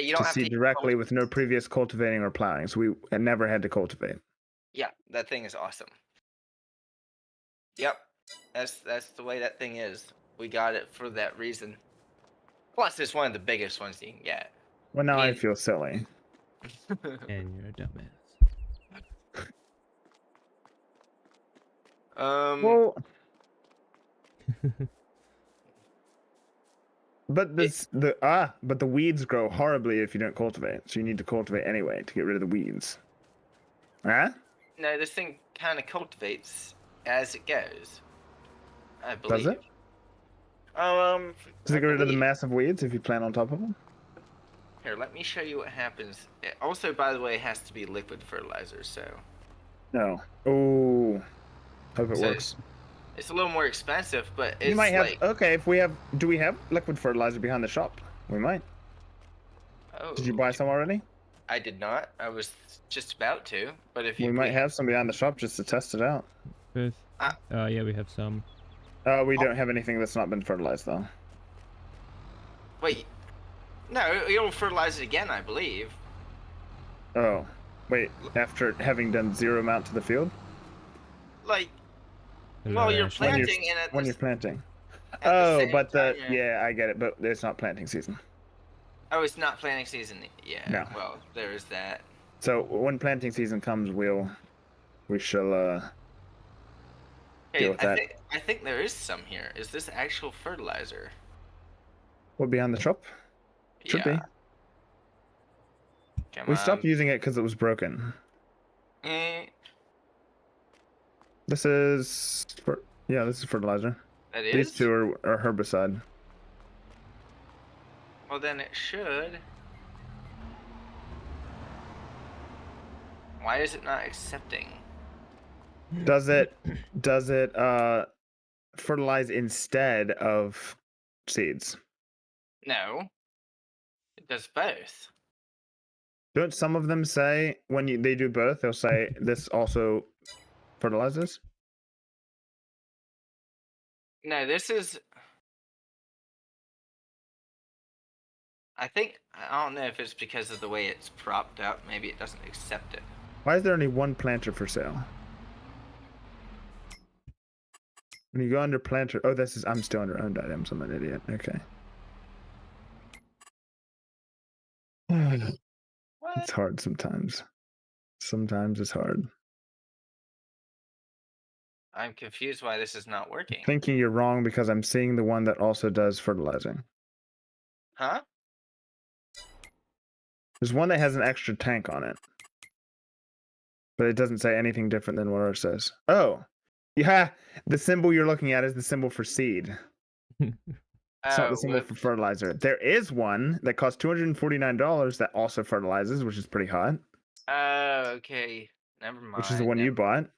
you don't to have seed to directly with no previous cultivating or plowing. So we never had to cultivate. Yeah, that thing is awesome. Yep, that's the way that thing is. We got it for that reason. Plus, it's one of the biggest ones you can get. Well, now I feel silly. And you're a dumbass. Well, but but the weeds grow horribly if you don't cultivate. So you need to cultivate anyway to get rid of the weeds. Huh? No, this thing kind of cultivates as it goes. I believe. Does it? Does it get rid of the massive weeds if you plant on top of them? Here, let me show you what happens. It also, by the way, has to be liquid fertilizer, so. No. Oh. Hope it works. It's a little more expensive, but it's you might have. like. Okay, do we have liquid fertilizer behind the shop? We might. Oh. Did you buy some already? I did not. I was just about to, but if you. We might have some behind the shop just to test it out. Yeah, we have some. We don't have anything that's not been fertilized though. Wait. No, you'll fertilize it again, I believe. Oh, wait. After having done zero amount to the field? Like, well, you're planting when you're planting. Oh, but yeah, I get it. But it's not planting season. Oh, it's not planting season. Yeah. No. Well, there is that. So when planting season comes, we shall deal with that. I think there is some here. Is this actual fertilizer? What, behind the shop? Should be. We stopped using it because it was broken. This is this is fertilizer. That is? These two are herbicide. Well, then it should. Why is it not accepting? Does it fertilize instead of seeds? No. It does both. Don't some of them say when they do both, they'll say this also fertilizes? No, this is. I don't know if it's because of the way it's propped up. Maybe it doesn't accept it. Why is there only one planter for sale? When you go under planter, I'm still under owned items. I'm an idiot. Okay. It's hard sometimes. Sometimes it's hard. I'm confused why this is not working. Thinking you're wrong because I'm seeing the one that also does fertilizing. Huh? There's one that has an extra tank on it. But it doesn't say anything different than what ours says. Oh. Yeah, the symbol you're looking at is the symbol for seed. It's not the symbol for fertilizer. There is one that costs $249 that also fertilizes, which is pretty hot. Oh, okay. Never mind. Which is the one you bought.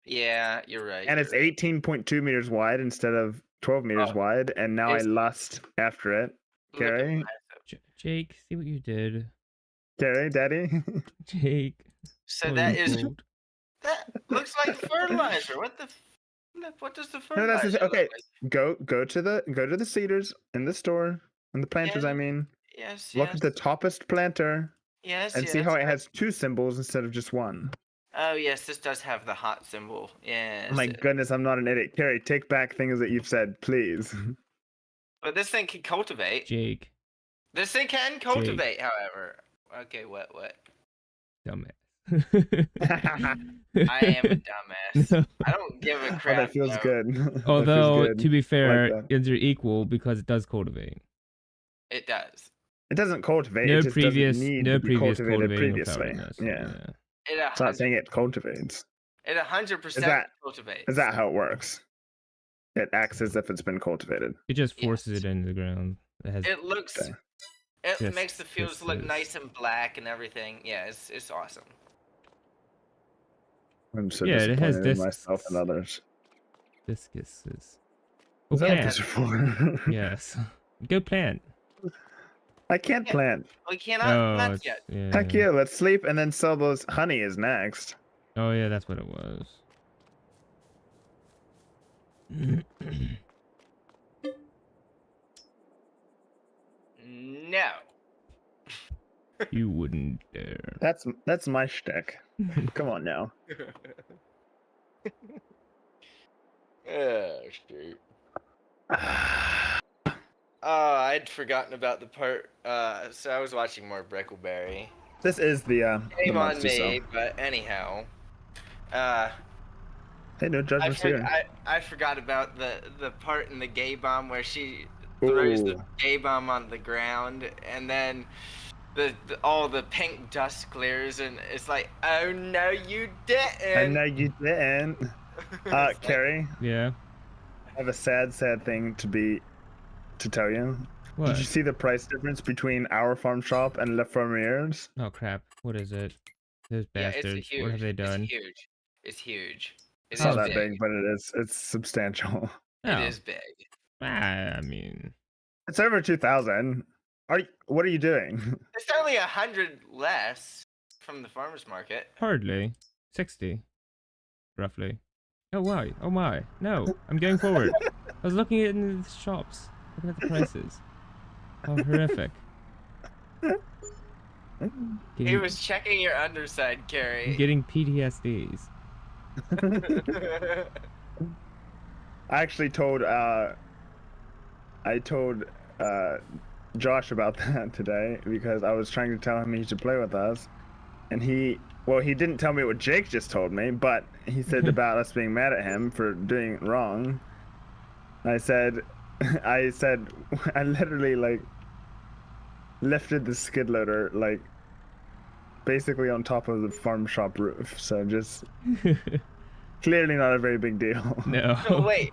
Yeah, you're right. And it's 18.2 meters wide instead of 12 meters wide, and now I lust after it. Gary? Jake, see what you did. Gary, Daddy? Jake. So that looks like fertilizer. What does the fertilizer look like? Go to the seeders in the store, and the planters, I mean. Yes. Look at the toppest planter. Yes. And see how it has two symbols instead of just one. Oh yes, this does have the hot symbol. Yes. Oh my goodness, I'm not an idiot. Carrie, take back things that you've said, please. But this thing can cultivate. Jake. This thing can cultivate, however. Okay, what? Dumbass. I am a dumbass. I don't give a crap. Oh, that feels good. Although, feels good. to be fair, they're equal because it does cultivate. It does. It doesn't cultivate. No it just previous, doesn't need no to be previous cultivated previously. Yeah. It's not saying it cultivates. It 100% cultivates. Is that how it works? It acts as if it's been cultivated. It just forces it into the ground. It looks. Okay. It makes the fields look nice and black and everything. Yeah, it's awesome. I'm so disappointed in myself and others. Discuses. Is that what these are for? Yes. Go plant. I can't plant. We cannot plant yet. Yeah. Heck yeah, let's sleep and then sell those. Honey is next. Oh yeah, that's what it was. No. You wouldn't dare. That's my shtick. Come on now. Oh, shoot. Oh, I'd forgotten about the part. So I was watching more Brickleberry. This is the Shame on monster me, cell. but anyhow. Hey, no judgments here. I forgot about the part in the gay bomb where she throws the Ooh. gay bomb on the ground, and then all the pink dust clears, and it's like, oh no, you didn't. I know you didn't. It's like, Carrie, Yeah. I have a sad thing to tell you. What? Did you see the price difference between our farm shop and Le Fermier's? Oh crap! What is it? Those yeah, bastards. it's huge. What have they done? It's huge. It's huge. It's not that big, but it's substantial. Oh. It is big. I mean, It's over 2,000. What are you doing? It's only 100 less from the farmer's market. hardly 60, roughly. Oh why? Oh my! No, I'm going forward. I was looking at in the shops, looking at the prices. How horrific! He was checking your underside, Carrie. Getting PTSDs. I actually told Josh about that today because I was trying to tell him he should play with us, and he didn't tell me what Jake just told me, but he said about us being mad at him for doing it wrong. I said I literally like lifted the skid loader like basically on top of the farm shop roof, so just clearly not a very big deal. No. Oh, wait,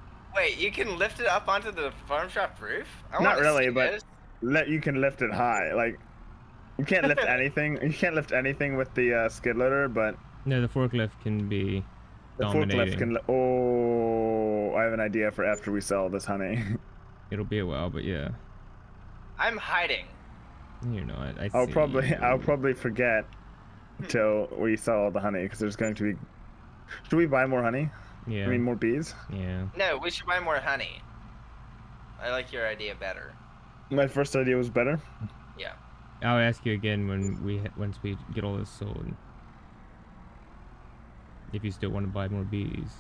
you can lift it up onto the farm shop roof? I Not wanna really, see but this. you can lift it high. Like you can't lift anything. You can't lift anything with the skid loader, but No, the forklift can be the dominating. forklift can. Oh, I have an idea for after we sell this honey. It'll be a while, but yeah. I'm hiding. You're not. I'll see probably forget till we sell all the honey because there's going to be. Should we buy more honey? Yeah. I mean more bees. Yeah. No, we should buy more honey. I like your idea better. My first idea was better. Yeah. I'll ask you again once we get all this sold. If you still want to buy more bees,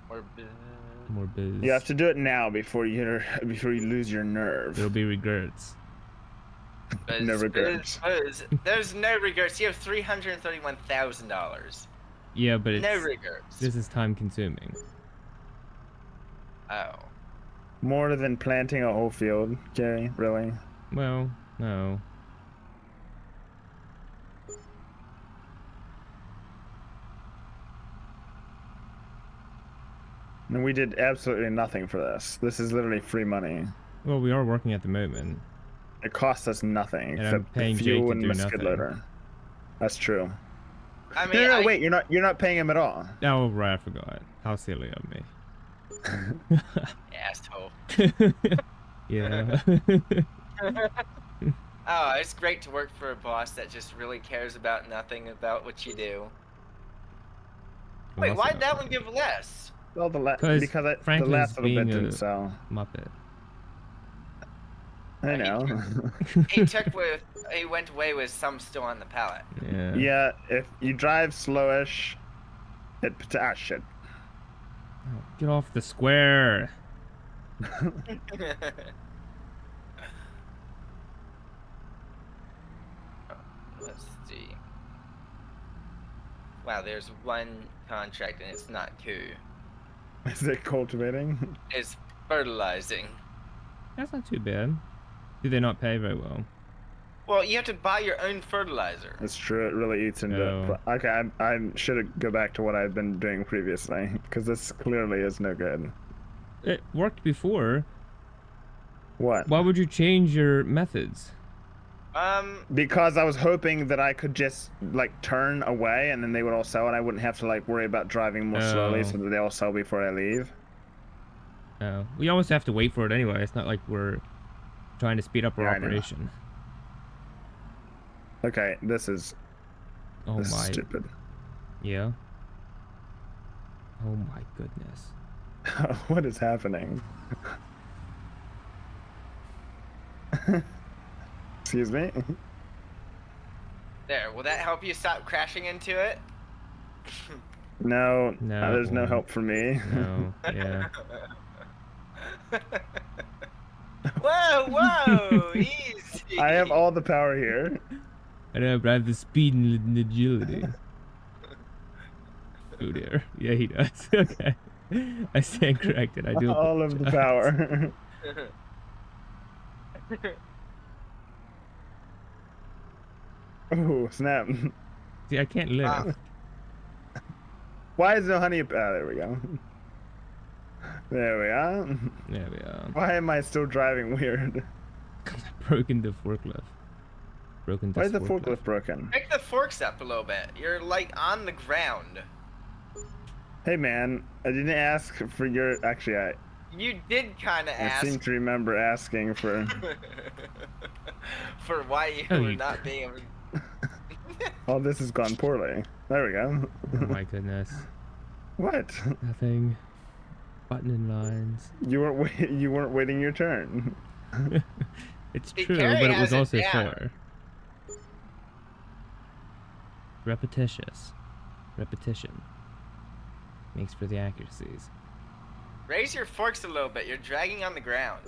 Or more biz. You have to do it now before you lose your nerve. There'll be regrets. No regrets. There's no regrets. You have $331,000. Yeah, but it's, No regrets. this is time consuming. Oh. More than planting a whole field, Gary. Really? Well, no. And we did absolutely nothing for this. This is literally free money. Well, we are working at the moment. It costs us nothing And I'm except paying the Jake fuel to and do my skid nothing. loader. That's true. I mean, No, wait. You're not paying him at all. Oh, right, I forgot. How silly of me. Asshole. Yeah. Oh, it's great to work for a boss that just really cares about nothing about what you do. Wait, why'd that one give less? Well, the Franklin's last little bit being didn't a- sell. Muppet. I know. He went away with some still on the pallet. Yeah. Yeah, if you drive slowish, shit. Oh, get off the square. Let's see. Wow, there's one contract and it's not two. Is it cultivating? It's fertilizing. That's not too bad. Do they not pay very well? Well, you have to buy your own fertilizer. It's true. It really eats into. No. Okay, I should go back to what I've been doing previously because this clearly is no good. It worked before. What? Why would you change your methods? Because I was hoping that I could just like turn away and then they would all sell and I wouldn't have to like worry about driving more slowly Oh. so that they all sell before I leave. Oh, we almost have to wait for it anyway. It's not like we're trying to speed up our Yeah, I know. operation. Okay, this is Oh this is my. stupid. Yeah. Oh my goodness. What is happening? Excuse me. There, will that help you stop crashing into it? No, No, there's no well, help for me. No, yeah. Whoa, whoa, easy. I have all the power here. I know, but I have the speed and agility. Oh dear. Yeah, he does. Okay. I stand corrected. I do All of the apologize. power. Oh, snap. See, I can't live. Why is no honey? There we go. There we are. There we are. Why am I still driving weird? Broken the forklift. Broken Why this is the forklift broken? Pick the forks up a little bit. You're like on the ground. Hey man, I didn't ask for your. Actually, You did kind of I seem ask to remember asking for. for why you Oh, were you- not being able. Oh, this has gone poorly. There we go. Oh my goodness. What? Nothing. Buttoning lines. You weren't waiting your turn. It's See, true, Carrie but it has was it also down. fair. Repetitious. Repetition. Makes for the accuracies. Raise your forks a little bit. You're dragging on the ground.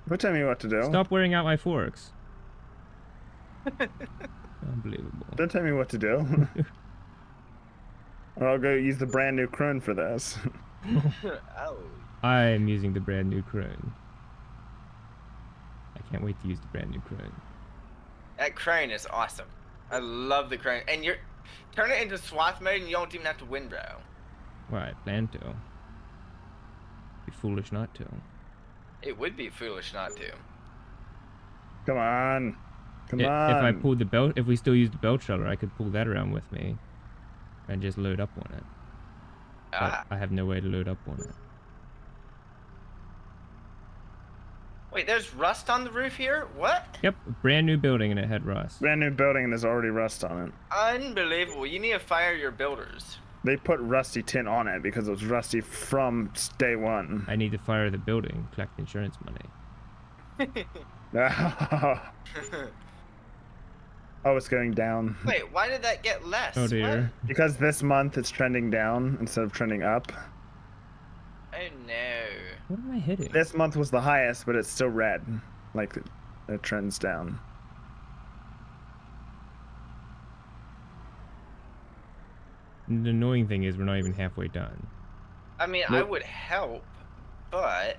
Don't tell me what to do. Stop wearing out my forks. Unbelievable. Don't tell me what to do. Or I'll go use the brand new Krone for this. Oh. I am using the brand new crane. I can't wait to use the brand new crane. That crane is awesome. I love the crane. And you're turn it into swath mode and you don't even have to windrow. Well, I plan to. Be foolish not to. It would be foolish not to. Come on. Come If on. I pulled the belt, if we still use the belt shutter, I could pull that around with me and just load up on it. But Ah. I have no way to load up on it. Wait, there's rust on the roof here? What? Yep, a brand new building and it had rust. Brand new building and there's already rust on it. Unbelievable. You need to fire your builders. They put rusty tint on it because it was rusty from day one. I need to fire the building, collect insurance money. Oh, it's going down. Wait, why did that get less? Oh dear. Because this month it's trending down instead of trending up. What? Oh no. What am I hitting? This month was the highest, but it's still red. Like it trends down. The annoying thing is we're not even halfway done. I mean, I Nope. would help, but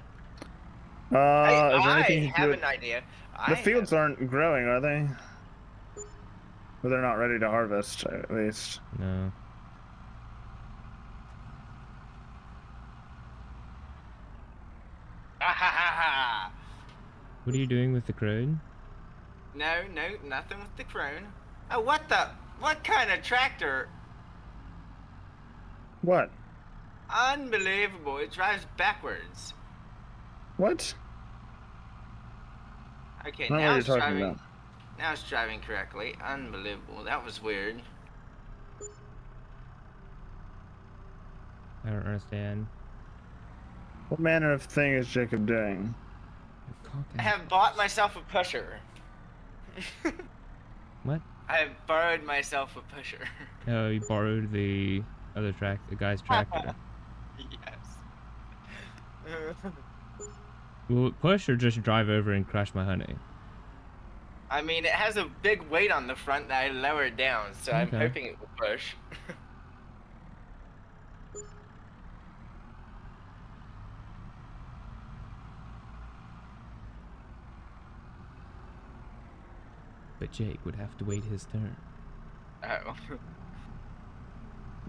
Is there I anything you can have do an idea. The fields aren't growing, are they? Well, they're not ready to harvest, at least. No. What are you doing with the crane? No, nothing with the crone. Oh, what the? What kind of tractor? What? Unbelievable. It drives backwards. What? Okay, I don't know now what it's you're talking driving. about. Now it's driving correctly. Unbelievable. That was weird. I don't understand. What manner of thing is Jacob doing? I have bought myself a pusher. What? I have borrowed myself a pusher. Oh, you borrowed the other the guy's tractor. Yes. Will it push or just drive over and crush my honey? I mean, it has a big weight on the front that I lowered down, so I'm Okay. hoping it will push. But Jake would have to wait his turn. Oh.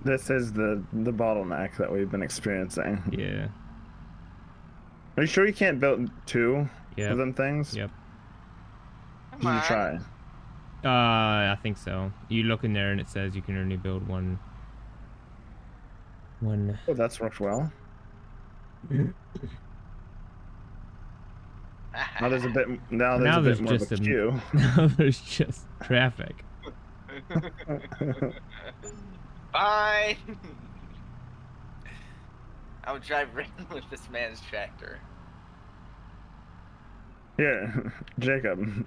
This is the bottleneck that we've been experiencing. Yeah. Are you sure you can't build two Yep. of them things? Yep. Come Did you on. try? I think so. You look in there and it says you can only build one. Oh, that's worked well. Now there's a bit. Now there's Now a there's bit more just of a a- queue. Now there's just traffic. Bye. I'll drive right with this man's tractor. Here, Jacob.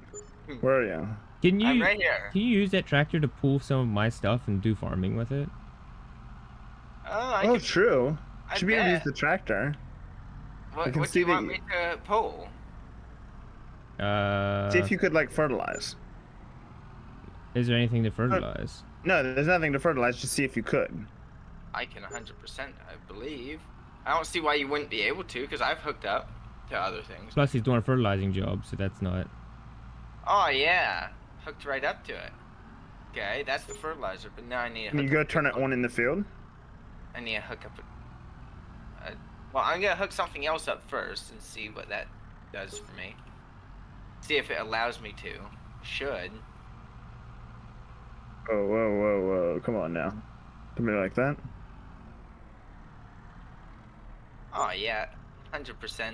Where are you? Can I'm you right here. can you use that tractor to pull some of my stuff and do farming with it? Oh, Oh, true. I Should be able to use bet. the tractor. I can What do see you that want me to pull? See if you could like fertilize. Is there anything to fertilize? No, there's nothing to fertilize. Just see if you could. I can 100%, I believe. I don't see why you wouldn't be able to, because I've hooked up to other things. Plus, he's doing a fertilizing job, so that's not. Oh, yeah. Hooked right up to it. Okay, that's the fertilizer, but now I need to Can you hook go up turn it on in the field? I need to hook up well, I'm going to hook something else up first and see what that does for me. See if it allows me to. Should. Oh, whoa. Come on now. Something like that. Oh, yeah. 100%.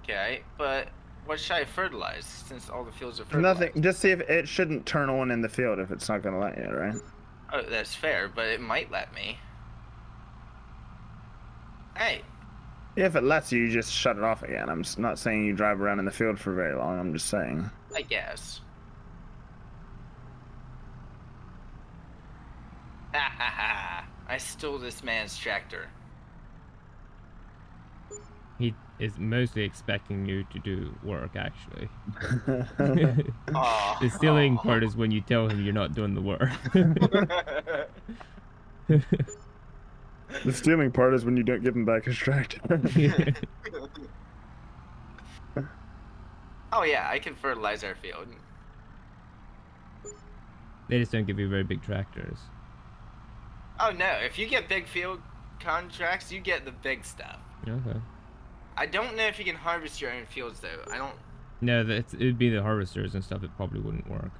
Okay, but what should I fertilize since all the fields are fertilized? Nothing. Just see if it shouldn't turn on in the field if it's not going to let you, right? Oh, that's fair, but it might let me. Hey. If it lets you, you just shut it off again. I'm not saying you drive around in the field for very long. I'm just saying. I guess. Ha ha ha. I stole this man's tractor. He is mostly expecting you to do work, actually. Aw. The stealing Aw. part is when you tell him you're not doing the work. The stealing part is when you don't give him back his tractor. Oh yeah, I can fertilize our field. They just don't give you very big tractors. Oh no, if you get big field contracts, you get the big stuff. Okay. I don't know if you can harvest your own fields though. I don't. No, it'd be the harvesters and stuff that probably wouldn't work.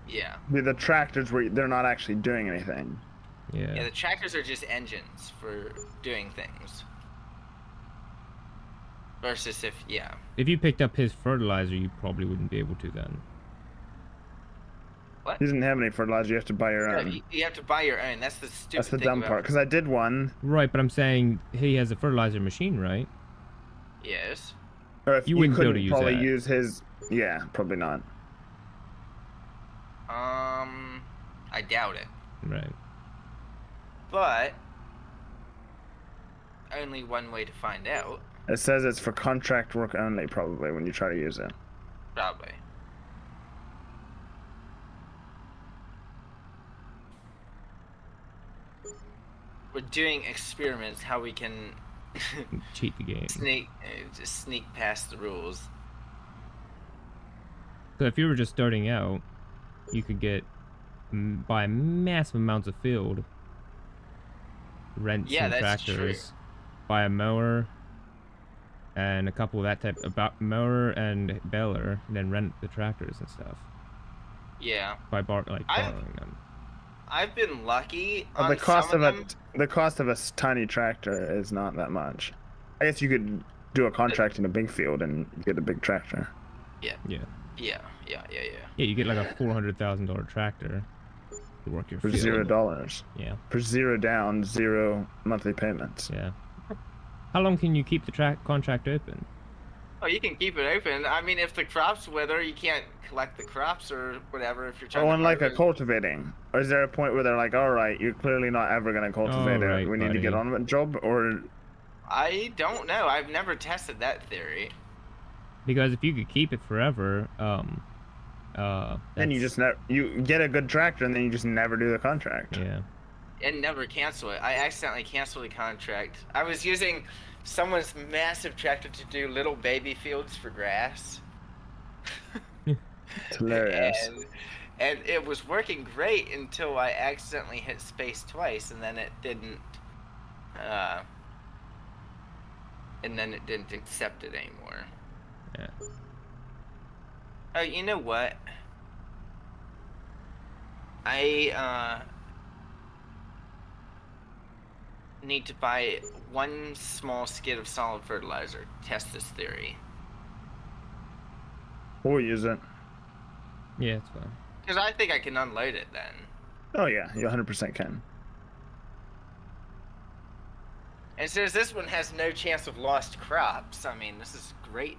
Yeah. The tractors where they're not actually doing anything. Yeah. Yeah, the tractors are just engines for doing things. Versus if, yeah. If you picked up his fertilizer, you probably wouldn't be able to then. What? He doesn't have any fertilizer. You have to buy your No, own. you have to buy your own. That's the stupid That's the thing dumb about part. Because I did one. Right, but I'm saying he has a fertilizer machine, right? Yes. Or if You you, wouldn't be able couldn't to use probably that. use his. Yeah, probably not. I doubt it. Right. But only one way to find out, It says it's for contract work only, probably, when you try to use it. probably. We're doing experiments how we can Cheat the game. just sneak past the rules. So if you were just starting out, you could buy massive amounts of field, rent Yeah, some that's tractors, buy a mower, and a couple of that type about mower and baler, and then rent the tractors and stuff Yeah. by borrowing them. I've been lucky on The cost some of of them. the cost of a tiny tractor is not that much. I guess you could do a contract in a big field and get a big tractor. Yeah. Yeah. Yeah, you get like a $400,000 tractor to work your For field. $0. Yeah, For 0 down, 0 monthly payments. yeah. How long can you keep the contract open? Oh, you can keep it open. I mean, if the crops wither, you can't collect the crops or whatever if you're trying Oh, to and like a harvest. cultivating. Or is there a point where they're like, all right, you're clearly not ever going to cultivate it. right, We need to get buddy. on with the job? Or I don't know. I've never tested that theory. Because if you could keep it forever, then you that's- just you get a good tractor and then you just never do the contract. yeah. And never cancel it. I accidentally canceled the contract. I was using someone's massive tractor to do little baby fields for grass. It's hilarious. And it was working great until I accidentally hit space twice, and then it didn't. And then it didn't accept it anymore. Yeah. Oh, you know what? I need to buy one small skid of solid fertilizer. Test this theory. We'll use it. Yeah, it's fine. Because I think I can unload it then. Oh, yeah, you 100% can. And since this one has no chance of lost crops, I mean, this is great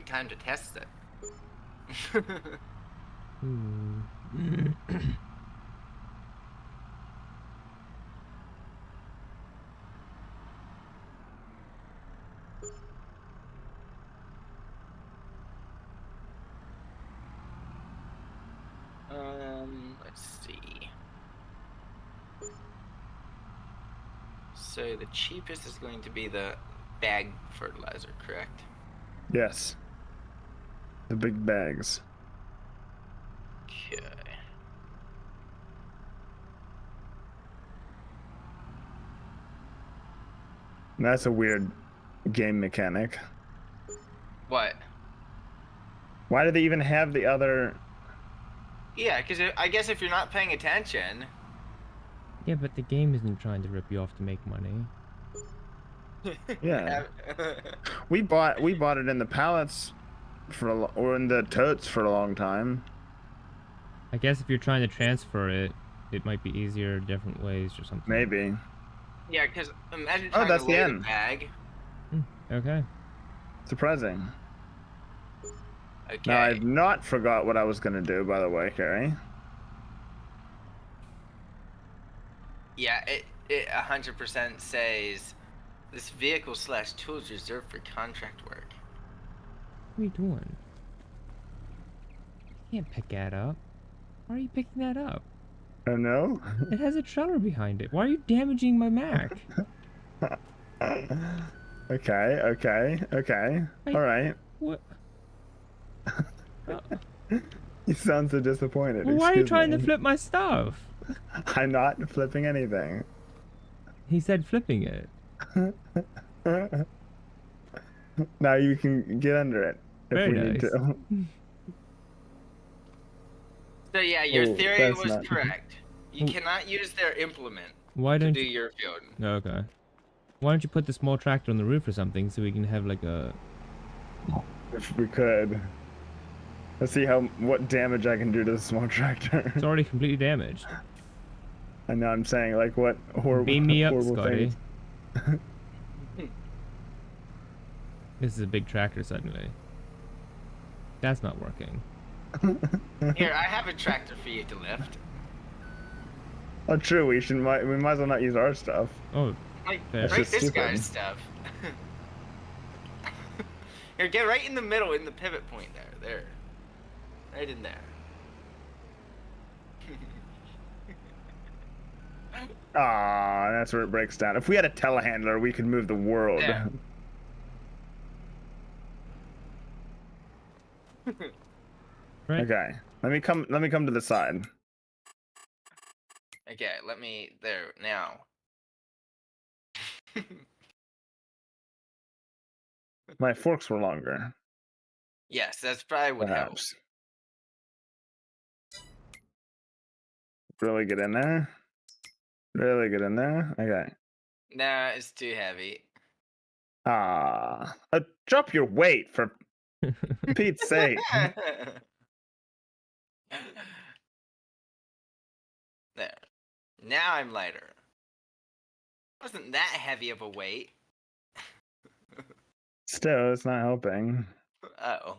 time to test it. Hmm. Let's see. So the cheapest is going to be the bag fertilizer, correct? Yes. The big bags. Okay. That's a weird game mechanic. What? Why do they even have the other? Yeah, because I guess if you're not paying attention. Yeah, but the game isn't trying to rip you off to make money. Yeah. We bought it in the pallets or in the totes for a long time. I guess if you're trying to transfer it, it might be easier different ways or something. Maybe. Yeah, because imagine Oh, trying that's to the load a end. bag. Okay. Surprising. Okay. Now I've not forgot what I was gonna do, by the way, Carrie. Yeah, it 100% says this vehicle / tool is reserved for contract work. What are you doing? You can't pick that up. Why are you picking that up? Oh no. It has a trailer behind it. Why are you damaging my Mac? Okay. Wait. All right. What? You sound so disappointed. Well, why are you Excuse trying to me. flip my stuff? I'm not flipping anything. He said flipping it. Now you can get under it if Very we need nice. to. So yeah, your Oh, theory that's was not- correct. You Oh. cannot use their implement Why to don't do you? your field. Okay. Why don't you put the small tractor on the roof or something so we can have like a... If we could. Let's see what damage I can do to the small tractor. It's already completely damaged. I know I'm saying like what horrible, Beam me up, horrible Scotty. things. This is a big tractor suddenly. That's not working. Here, I have a tractor for you to lift. Oh, true. We might as well not use our stuff. Oh, Like, That's right just this stupid. guy's stuff. Here, get right in the middle, in the pivot point there. There. Right in there. Ah, that's where it breaks down. If we had a telehandler, we could move the world. Yeah. right. Okay. Let me come to the side. Okay, let me there now. My forks were longer. Yes, that's probably would help. Perhaps. Really get in there. Really get in there. Okay. Nah, it's too heavy. Ah, drop your weight for Pete's sake. There. Now I'm lighter. Wasn't that heavy of a weight. Still, it's not helping. Uh-oh.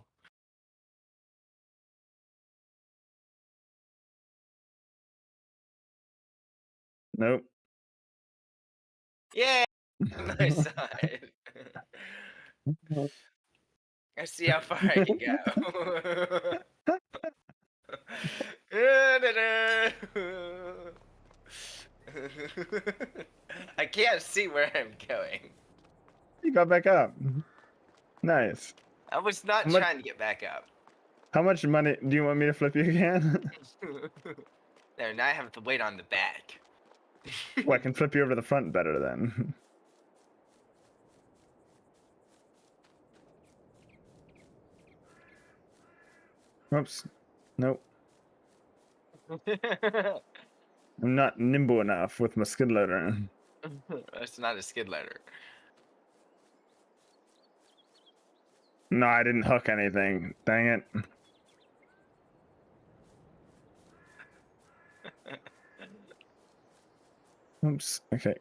Nope. Yay! Nice side. I see how far I can go. I can't see where I'm going. You got back up. Nice. I was not How much- trying to get back up. How much money do you want me to flip you again? There, now I have to wait on the back. Well, I can flip you over the front better then. Oops. Nope. I'm not nimble enough with my skid loader. That's not a skid loader. No, I didn't hook anything. Dang it. Oops. Okay.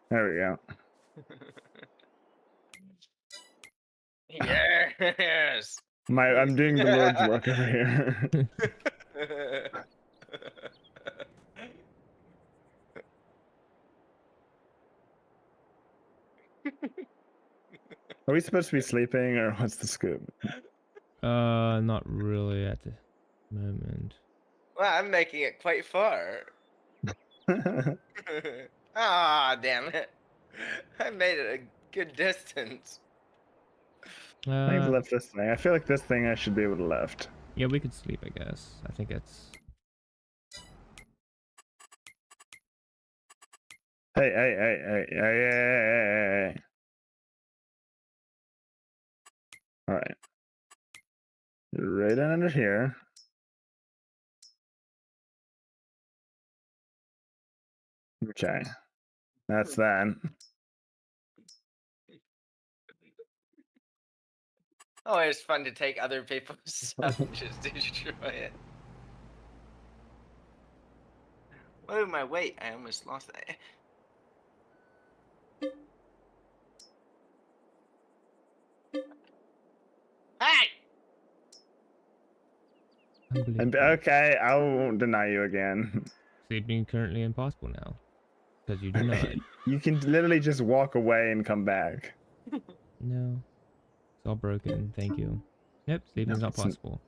There we go. Yes. I'm doing the Lord's work over here. Are we supposed to be sleeping, or what's the scoop? Not really at the moment. Well, I'm making it quite far. Ah, damn it. I made it a good distance. I've Uh, left this thing. I feel like this thing I should be able to left. yeah, we could sleep, I guess. I think it's... Hey. All right. Right under here. Okay. That's that. Oh, it's fun to take other people's stuff and just destroy it. Oh, my weight. I almost lost that. Hey! Unbelievable. Okay, I won't deny you again. Sleeping currently impossible now. Because you denied. You can literally just walk away and come back. No. It's all broken. Thank you. Yep, sleeping's not It's- possible.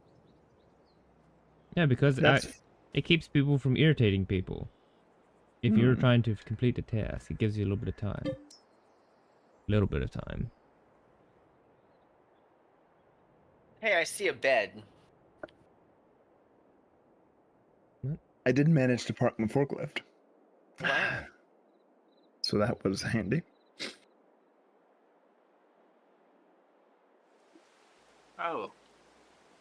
Yeah, because That's it keeps people from irritating people. If you're Hmm. trying to complete the task, it gives you a little bit of time. Little bit of time. Hey, I see a bed. I did manage to park my forklift. Wow. So that was handy. Oh.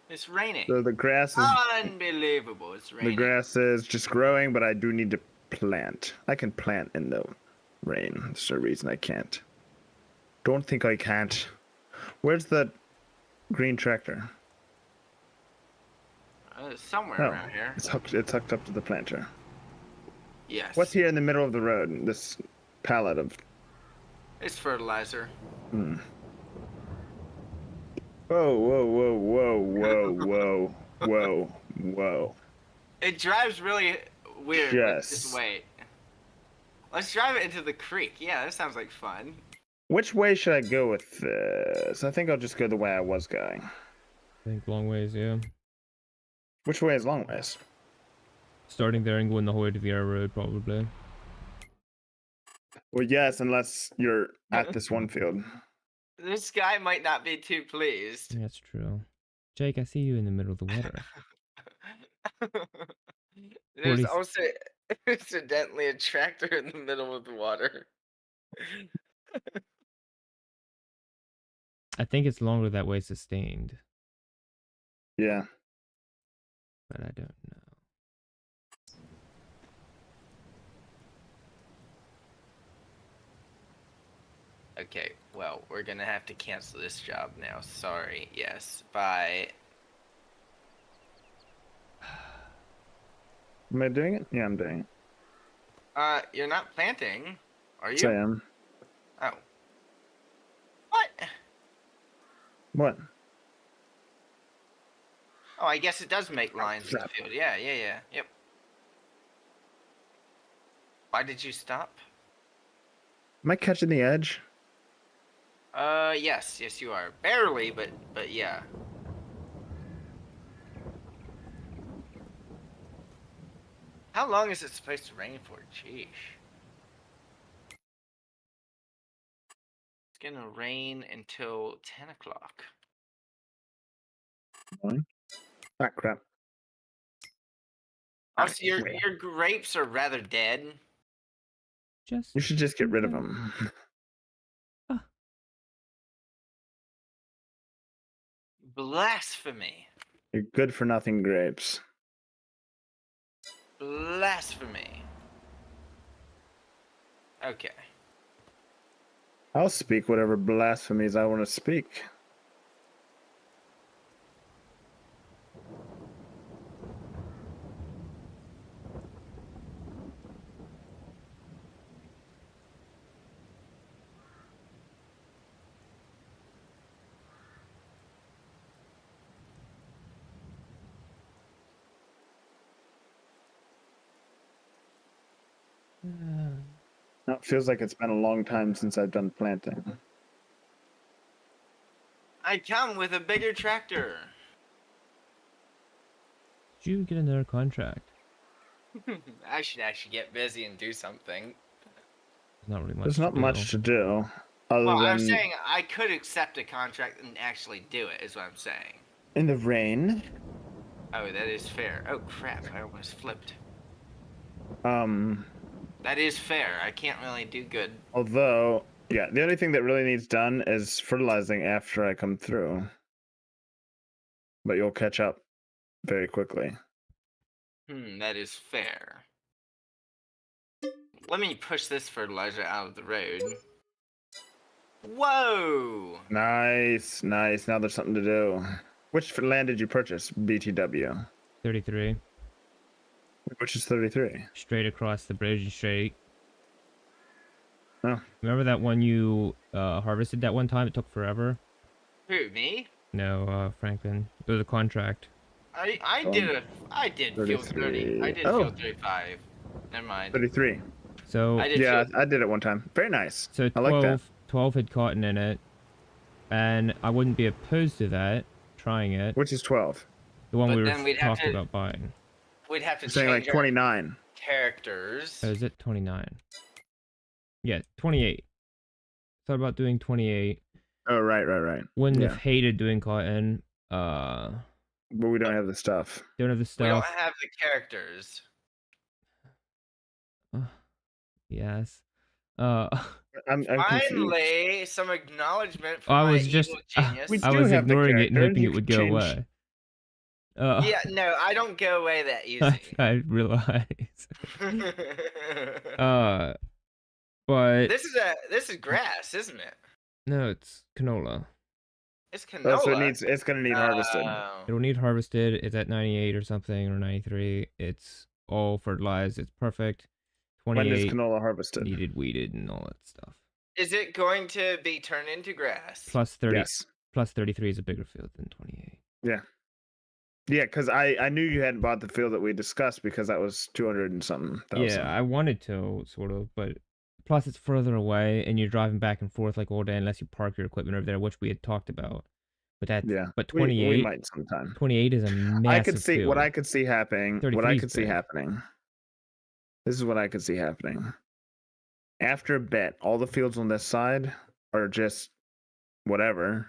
It's raining. So the grass is Unbelievable. It's raining. the grass is just growing, but I do need to plant. I can plant in the rain. There's no reason I can't. Don't think I can't. Where's the green tractor? It's somewhere Oh, around here. it's hooked up to the planter. Yes. What's here in the middle of the road? This pallet of It's fertilizer. Whoa. It drives really weird with this Yes. weight. Let's drive it into the creek. Yeah, that sounds like fun. Which way should I go with this? I think I'll just go the way I was going. I think long ways, yeah. Which way is long ways? Starting there and going the whole way to Vieira Road, probably. Well, yes, unless you're at this one field. This guy might not be too pleased. That's true. Jake, I see you in the middle of the water. There's 40 also incidentally a tractor in the middle of the water. I think it's longer that way sustained, Yeah. but I don't know. Okay, well, we're gonna have to cancel this job now. Sorry. Yes. Bye. Am I doing it? Yeah, I'm doing it. You're not planting, are you? Yes, I am. Oh. What? What? Oh, I guess it does make lines in the crap. field. Yeah. Yep. Why did you stop? Am I catching the edge? Yes, you are. Barely, but yeah. How long is it supposed to rain for? Jeez. It's gonna rain until 10 o'clock. Ah, crap. Also, your grapes are rather dead. Just You should just get rid of them. Blasphemy. You're good for nothing grapes. Blasphemy. Okay. I'll speak whatever blasphemies I want to speak. No, it feels like it's been a long time since I've done planting. I come with a bigger tractor. Did you get another contract? I should actually get busy and do something. There's not really much. There's to not do. much to do, other Well, I'm than saying I could accept a contract and actually do it, is what I'm saying. in the rain. Oh, that is fair. Oh, crap. I almost flipped. Um, That is fair. I can't really do good. although, yeah, the only thing that really needs done is fertilizing after I come through. But you'll catch up very quickly. That is fair. Let me push this fertilizer out of the road. Whoa! Nice, nice. Now there's something to do. Which land did you purchase? BTW. 33. Which is 33. Straight across the bridge and straight. Oh. Remember that one you harvested that one time? It took forever. Who, me? No, Franklin. It was a contract. I did field 30. I 33. did Oh. field 35. Never mind. 33. So I did Yeah, field- I did it one time. Very nice. so I like that. 12 had cotton in it, and I wouldn't be opposed to that. Trying it. Which is 12. The one But we were then we'd have talking to- about buying. We'd have to I'm saying like change our 29. characters. Oh, is it 29? Yeah, 28. Thought about doing 28. Oh, right. Wouldn't Yeah. have hated doing cotton. But we don't have the stuff. Don't have the We don't stuff. have the characters. Yes. I'm confused. Finally, some acknowledgement from I my was just evil genius. We I do was have the ignoring it and character, hoping you it would could go change- away. Yeah, no, I don't go away that easy. I realize. But This is grass, isn't it? no, it's canola. It's canola. Oh, so it's gonna need harvested. Oh. It'll need harvested. It's at 98 or something, or 93. It's all fertilized. It's perfect. When is 28 canola harvested? needed weeded and all that stuff. Is it going to be turned into grass? Plus 30. Yes. Plus 33 is a bigger field than 28. Yeah, because I knew you hadn't bought the field that we discussed because that was 200 and something thousand. Yeah, I wanted to sort of, but plus it's further away, and you're driving back and forth like all day unless you park your equipment over there, which we had talked about. But that, Yeah. but We 28, might sometime. 28 is a massive I could see what field. I could see happening. 33 is big. This is what I could see happening. After a bit, all the fields on this side are just whatever,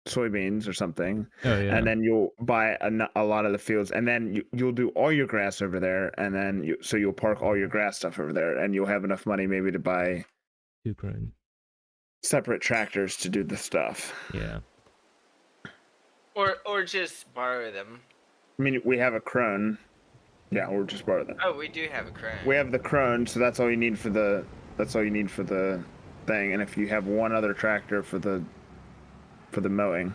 soybeans or something, Oh yeah. and then you'll buy a lot of the fields, and then you'll do all your grass over there, and then you'll park all your grass stuff over there, and you'll have enough money maybe to buy 2 krone. separate tractors to do the stuff. Yeah. Or just borrow them. I mean, we have a crone. Yeah, we'll just borrow them. Oh, we do have a crane. We have the crone, so that's all you need for the thing. And if you have one other tractor for the mowing.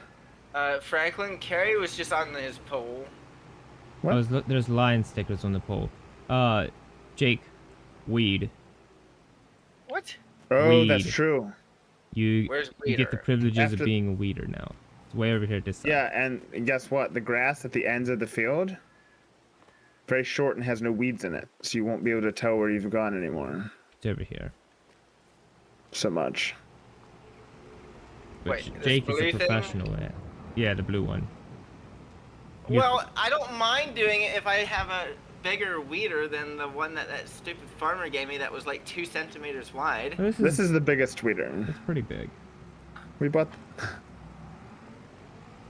Franklin, Carrie was just on his pole. What? There's lion stickers on the pole. Jake, weed. What? Oh, that's Weed. true. You Where's you get the Weeder? privileges After- of being a weeder now. It's way over here this side. Yeah, and guess what? The grass at the ends of the field, very short and has no weeds in it, so you won't be able to tell where you've gone anymore It's over here. so much. Which Wait, this Jake is blue a thing? professional at. Yeah, the blue one. You- Well, I don't mind doing it if I have a bigger weeder than the one that stupid farmer gave me that was like 2 centimeters wide. Oh, This is the biggest weeder. it's pretty big. We bought.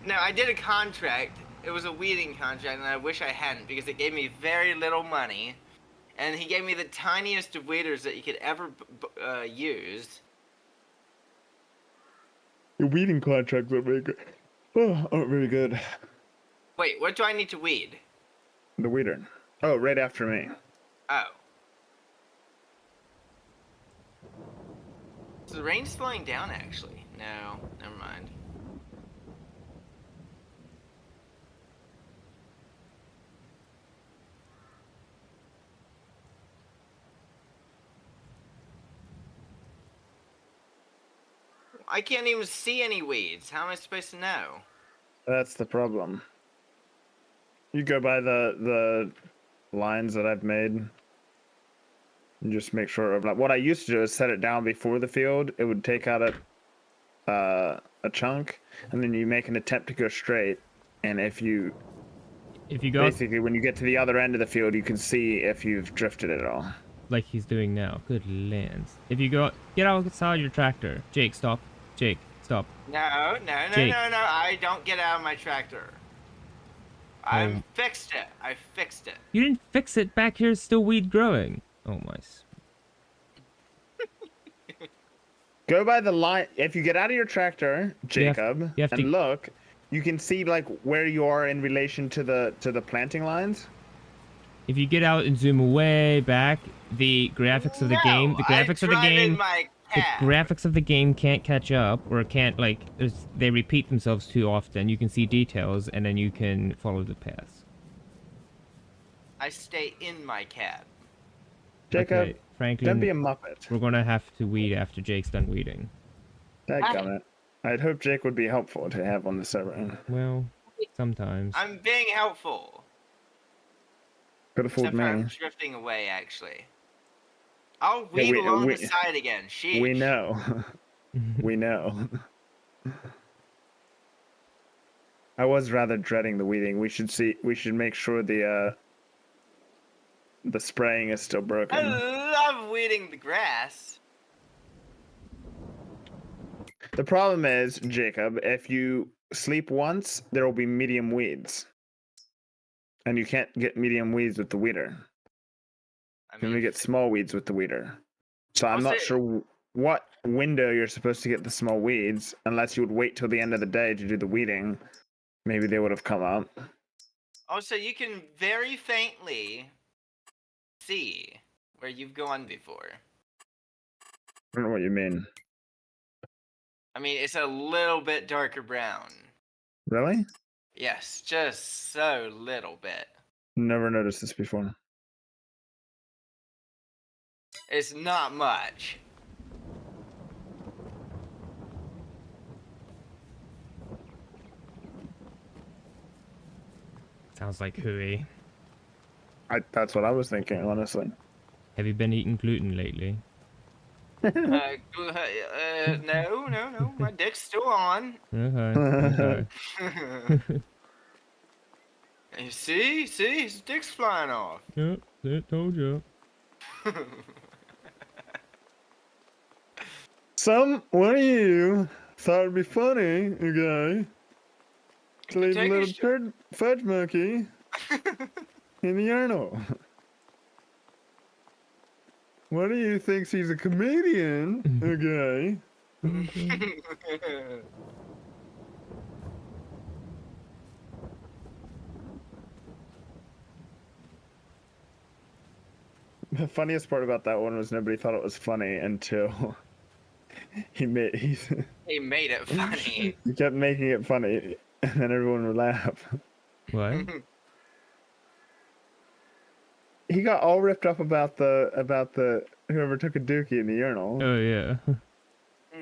No, I did a contract. It was a weeding contract, and I wish I hadn't because it gave me very little money. And he gave me the tiniest of weeders that you could ever use. Your weeding contracts aren't very good. Oh, aren't very good. Wait, what do I need to weed? The weeder. Oh, right after me. Oh. Is the rain slowing down, actually? No, never mind. I can't even see any weeds. How am I supposed to know? That's the problem. You go by the lines that I've made. And just make sure of like what I used to do is set it down before the field. It would take out a chunk, and then you make an attempt to go straight. And if you go basically when you get to the other end of the field, you can see if you've drifted it at all. like he's doing now, good lands. If you go get outside your tractor, Jake, stop. Jake, stop. No, Jake. I don't get out of my tractor. I fixed it. I fixed it. You didn't fix it. Back here is still weed growing. Oh my. Go by the line. If you get out of your tractor, Jacob, you have to and look, you can see like where you are in relation to the planting lines. If you get out and zoom way back, the graphics of the game, the graphics of the game can't catch up, or can't they repeat themselves too often. You can see details, and then you can follow the paths. I stay in my cab. Jacob, Okay, Franklin, don't be a muppet. we're gonna have to weed after Jake's done weeding. Dadgummit. I'd hope Jake would be helpful to have on the server. Well, sometimes. I'm being helpful. Could have fooled Except for me. I'm drifting away, actually. I'll weed along the side again. Sheesh. We know. We know. I was rather dreading the weeding. We should make sure the spraying is still broken. I love weeding the grass. The problem is, Jacob, if you sleep once, there will be medium weeds. And you can't get medium weeds with the weeder. You can only get small weeds with the weeder. So I'm not sure what window you're supposed to get the small weeds, unless you would wait till the end of the day to do the weeding. Maybe they would have come up. Also, you can very faintly see where you've gone before. I don't know what you mean. I mean, it's a little bit darker brown. Really? Yes, just so little bit. Never noticed this before. It's not much. Sounds like hooey. That's what I was thinking, honestly. Have you been eating gluten lately? No. My dick's still on. Okay. You see, his dick's flying off. Yep, that told you. One of you thought it'd be funny, okay, to leave a little fudge monkey in the urinal. One of you thinks he's a comedian, okay? The funniest part about that one was nobody thought it was funny until he made it funny. He kept making it funny, and then everyone would laugh. What? He got all ripped up about the whoever took a dookie in the urinal. Oh yeah.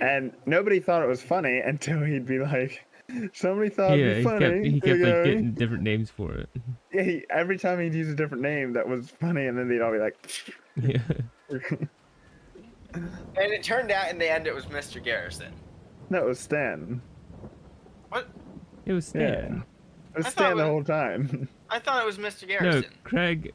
And nobody thought it was funny until he'd be like, somebody thought it'd be funny. He kept like getting different names for it. Yeah, every time he'd use a different name that was funny, and then they'd all be like, Yeah. And it turned out in the end it was Mr. Garrison. No, it was Stan. What? It was Stan. Yeah. It was Stan the whole time. I thought it was Mr. No, Garrison.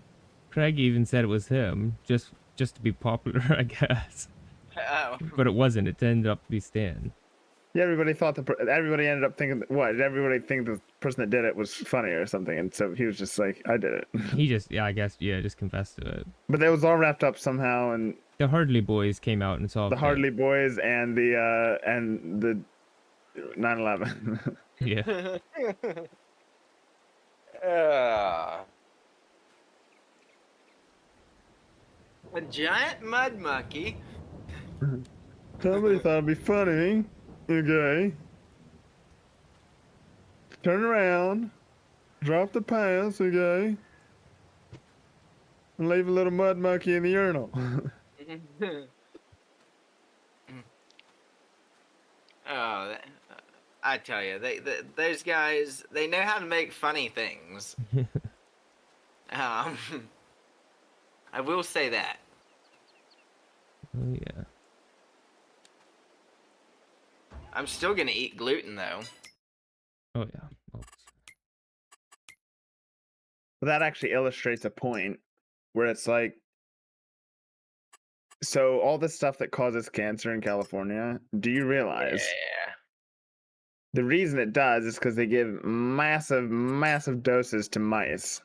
Craig even said it was him, just to be popular, I guess. Oh. But it wasn't. It ended up to be Stan. Yeah, everybody thought everybody ended up thinking what? Everybody think the person that did it was funny or something, and so he was just like, "I did it." He just, just confessed to it. But it was all wrapped up somehow, and the Hardley Boys came out and solved the Hardley Boys and the 9/11. Yeah. A giant mud monkey. Somebody thought it'd be funny. Okay. Turn around. Drop the pants, okay? And leave a little mud monkey in the urinal. I tell you, those guys, they know how to make funny things. I will say that. Oh yeah. I'm still gonna eat gluten though. Oh yeah. Always. But that actually illustrates a point where it's like, so all this stuff that causes cancer in California, do you realize Yeah. the reason it does is because they give massive doses to mice.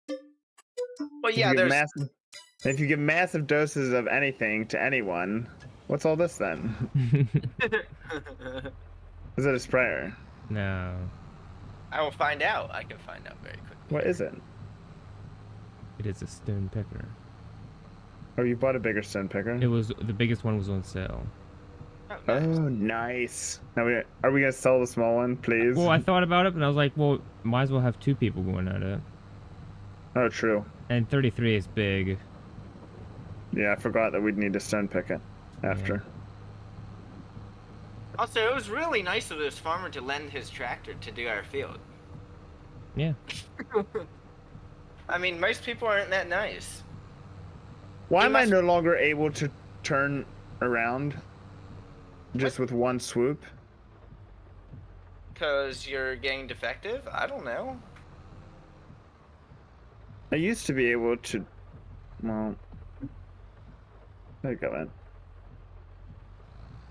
Well, If yeah, you give there's if you give massive doses of anything to anyone, what's all this then? Is it a sprayer? No. I will find out. I can find out very quickly. What is it? It is a stone picker. Oh, you bought a bigger stone picker? It was the biggest one was on sale. Oh, Oh, nice. nice. Now are we gonna sell the small one, please? Well, I thought about it, but I was like, well, might as well have 2 people going at it. Oh, true. And 33 is big. Yeah, I forgot that we'd need to stone pick it after. Also, it was really nice of this farmer to lend his tractor to do our field. Yeah. I mean, most people aren't that nice. Why He am I must- no longer able to turn around just with one swoop? Because you're getting defective? I don't know. I used to be able to. Well, there you go, man.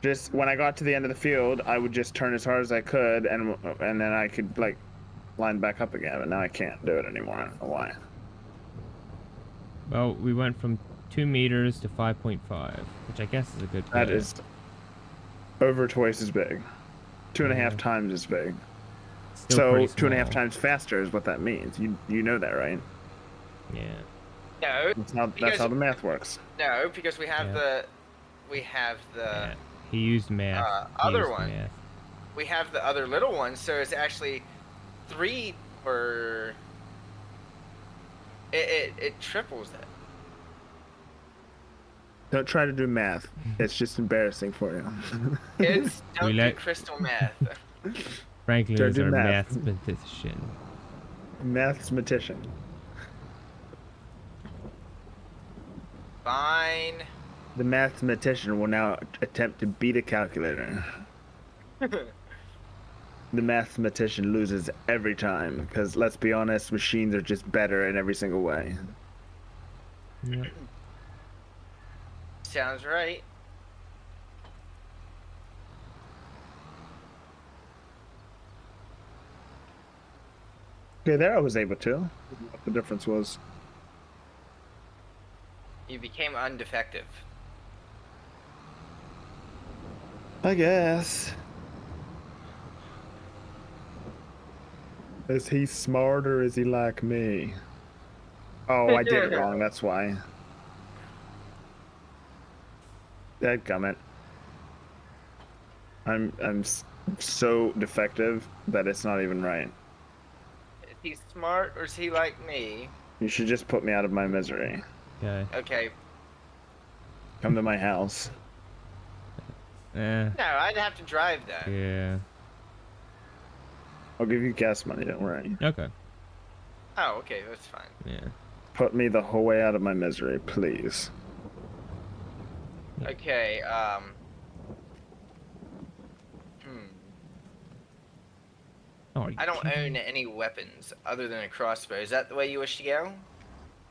Just when I got to the end of the field, I would just turn as hard as I could, and then I could like line back up again. But now I can't do it anymore. I don't know why. Well, we went from 2 meters to 5.5, which I guess is a good. That play. is over twice as big. 2.5 Yeah. times as big. Still So pretty 2.5 small. times faster is what that means. You know that, right? Yeah. No, That's how the math works. no, because we have Yeah. the Yeah. He used math. He other used one. math. we have the other little one, so it's actually 3 or it triples it. Don't try to do math. It's just embarrassing for you. It's We don't do let- crystal math. Franklin Don't is do our math. mathematician. Mathematician. Fine. The mathematician will now attempt to beat a calculator. The mathematician loses every time because, let's be honest, machines are just better in every single way. Yep. Sounds right. Okay, there I was able to. What the difference was. You became undefective. I guess. Is he smart or is he like me? Oh, I did it wrong, that's why. Dadgummit. I'm so defective that it's not even right. Is he smart or is he like me? You should just put me out of my misery. Okay. Okay. Come to my house. Eh. No, I'd have to drive though. Yeah. I'll give you gas money, don't worry. Okay. Oh, okay, that's fine. Yeah. Put me the whole way out of my misery, please. Okay, Oh, are you I don't kidding? own any weapons other than a crossbow. Is that the way you wish to go?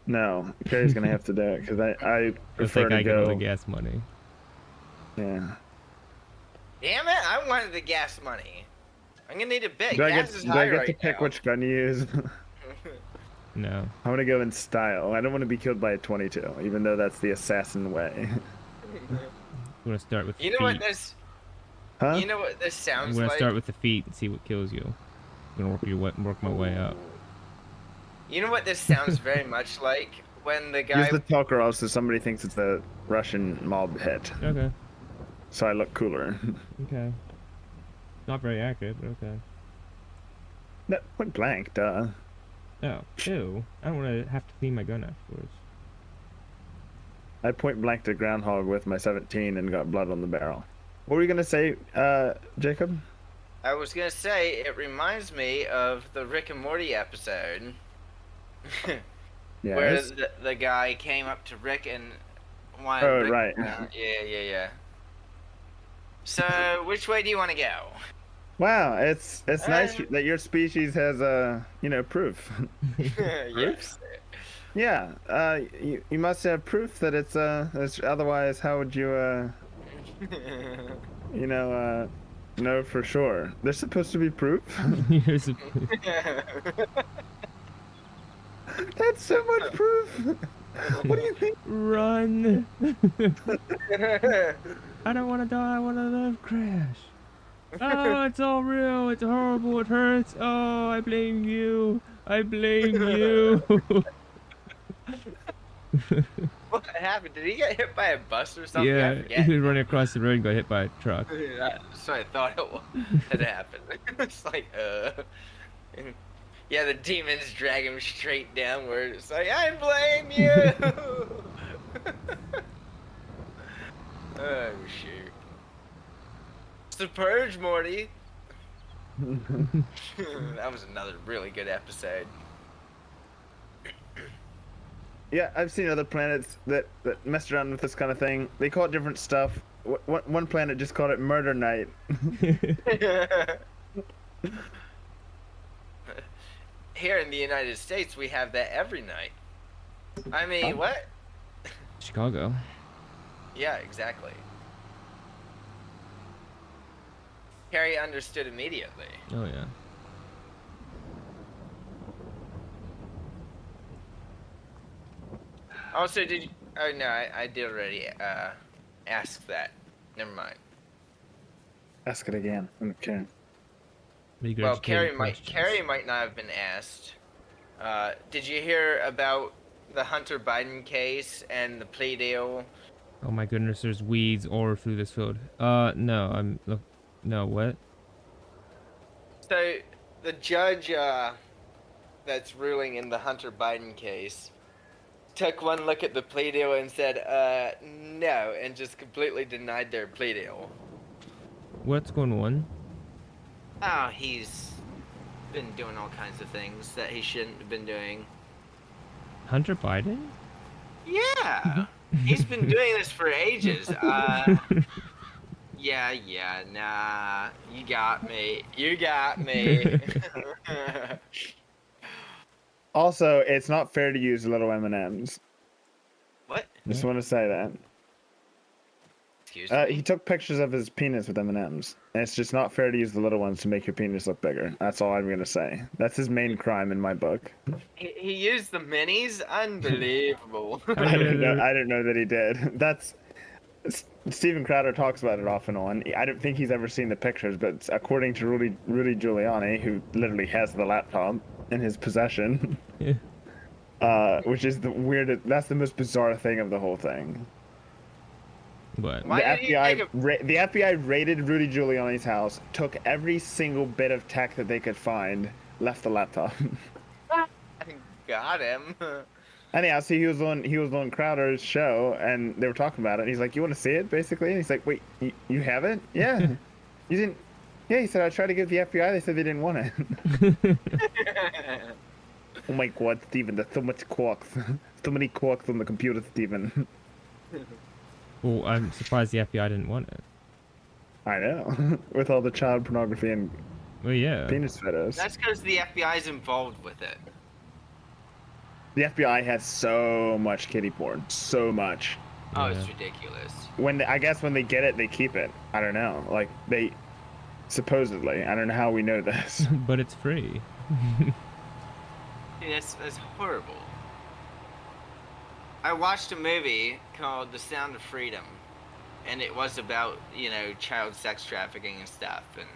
No, Carrie's gonna have to do it because I Looks prefer like to I get all the go. gas money. Yeah. Damn it! I wanted the gas money. I'm gonna need a bit. Do I Gas get, is do I high get right to pick now. which gun to use? No. I want to go in style. I don't want to be killed by a 22, even though that's the assassin way. We're gonna start with the You know feet. what this? Huh? You know what this I'm sounds gonna like? start with the feet and see what kills you. I'm gonna work my way up. You know what this sounds very much like? When the guy Use the Tokarov so somebody thinks it's a Russian mob hit. Okay. So I look cooler. Okay. Not very accurate, but okay. No, point blank, duh. Oh, ew. I don't want to have to clean my gun afterwards. I point blank to Groundhog with my 17 and got blood on the barrel. What were you gonna say, Jacob? I was gonna say it reminds me of the Rick and Morty episode. Where Yes. the guy came up to Rick and one. Oh, right. Yeah. So, which way do you want to go? Wow, it's nice that your species has proof. Yes. Yeah, you must have proof that it's otherwise how would you know for sure? There's supposed to be proof. Here's a- That's so much proof. What do you think? Run! I don't want to die. I want to live. Crash. Oh, it's all real. It's horrible. It hurts. Oh, I blame you. I blame you. What happened? Did he get hit by a bus or something? Yeah, he was running across the road and got hit by a truck. That's what I thought had happened. It's like, yeah, the demons drag him straight downward. It's like, I blame you! Oh, shoot. It's the Purge, Morty! That was another really good episode. Yeah, I've seen other planets that messed around with this kind of thing. They call it different stuff. One planet just called it Murder Night. Here in the United States, we have that every night. I mean, what? Chicago. Yeah, exactly. Harry understood immediately. Oh, yeah. Also, did you... Oh, no, I did already ask that. Never mind. Ask it again. Okay. Well, Carrie might not have been asked. Did you hear about the Hunter Biden case and the plea deal? Oh my goodness, there's weeds all through this field. No, no, what? So, the judge that's ruling in the Hunter Biden case took one look at the plea deal and said, no, and just completely denied their plea deal. What's going on? Oh, he's been doing all kinds of things that he shouldn't have been doing. Hunter Biden? Yeah, he's been doing this for ages. Yeah, nah, you got me. Also, it's not fair to use little M&Ms. What? Just want to say that. Excuse me? He took pictures of his penis with M&Ms. And it's just not fair to use the little ones to make your penis look bigger. That's all I'm going to say. That's his main crime in my book. He used the minis? Unbelievable. I didn't know that he did. That's... Steven Crowder talks about it off and on. I don't think he's ever seen the pictures, but according to Rudy Giuliani, who literally has the laptop in his possession, which is the weirdest, that's the most bizarre thing of the whole thing. What? The FBI raided Rudy Giuliani's house, took every single bit of tech that they could find, left the laptop. Got him. Anyhow, see, he was on Crowder's show, and they were talking about it. And he's like, "You want to see it?" Basically, and he's like, "Wait, you have it? Yeah, you didn't? Yeah." He said, "I tried to give the FBI. They said they didn't want it." Oh my God, Steven! There's so much quarks. So many quarks on the computer, Steven. Well, I'm surprised the FBI didn't want it. I know, with all the child pornography and penis photos. That's because the FBI's involved with it. The FBI has so much kiddie porn, so much. Oh, it's ridiculous. I guess when they get it, they keep it. I don't know. Like they supposedly. I don't know how we know this. But it's free. That's horrible. I watched a movie called The Sound of Freedom, and it was about, child sex trafficking and stuff. And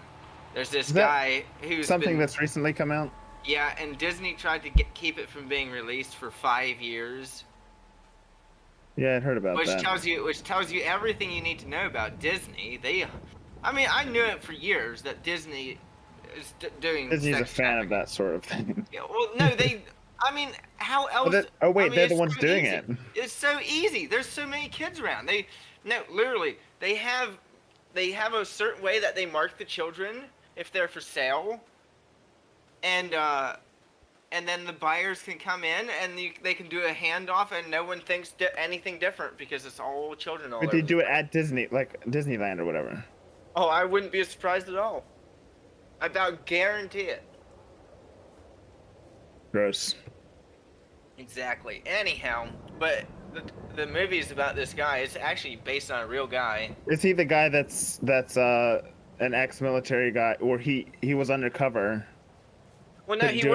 there's this guy who's something that's recently come out. Yeah, and Disney tried to keep it from being released for 5 years. Yeah, I heard about that. Which tells you everything you need to know about Disney. I knew it for years that Disney is doing. Disney's a fan of that sort of thing. Yeah, well, no, how else? They're the ones doing it. It's so easy. There's so many kids around. They have a certain way that they mark the children if they're for sale. And and then the buyers can come in and they can do a handoff, and no one thinks anything different because it's all children all But over. they do it at Disney, like Disneyland or whatever. Oh, I wouldn't be surprised at all. I about guarantee it. Gross. Exactly. Anyhow, but the movie is about this guy. It's actually based on a real guy. Is he the guy that's an ex-military guy, or he was undercover? Well, no, Didn't he do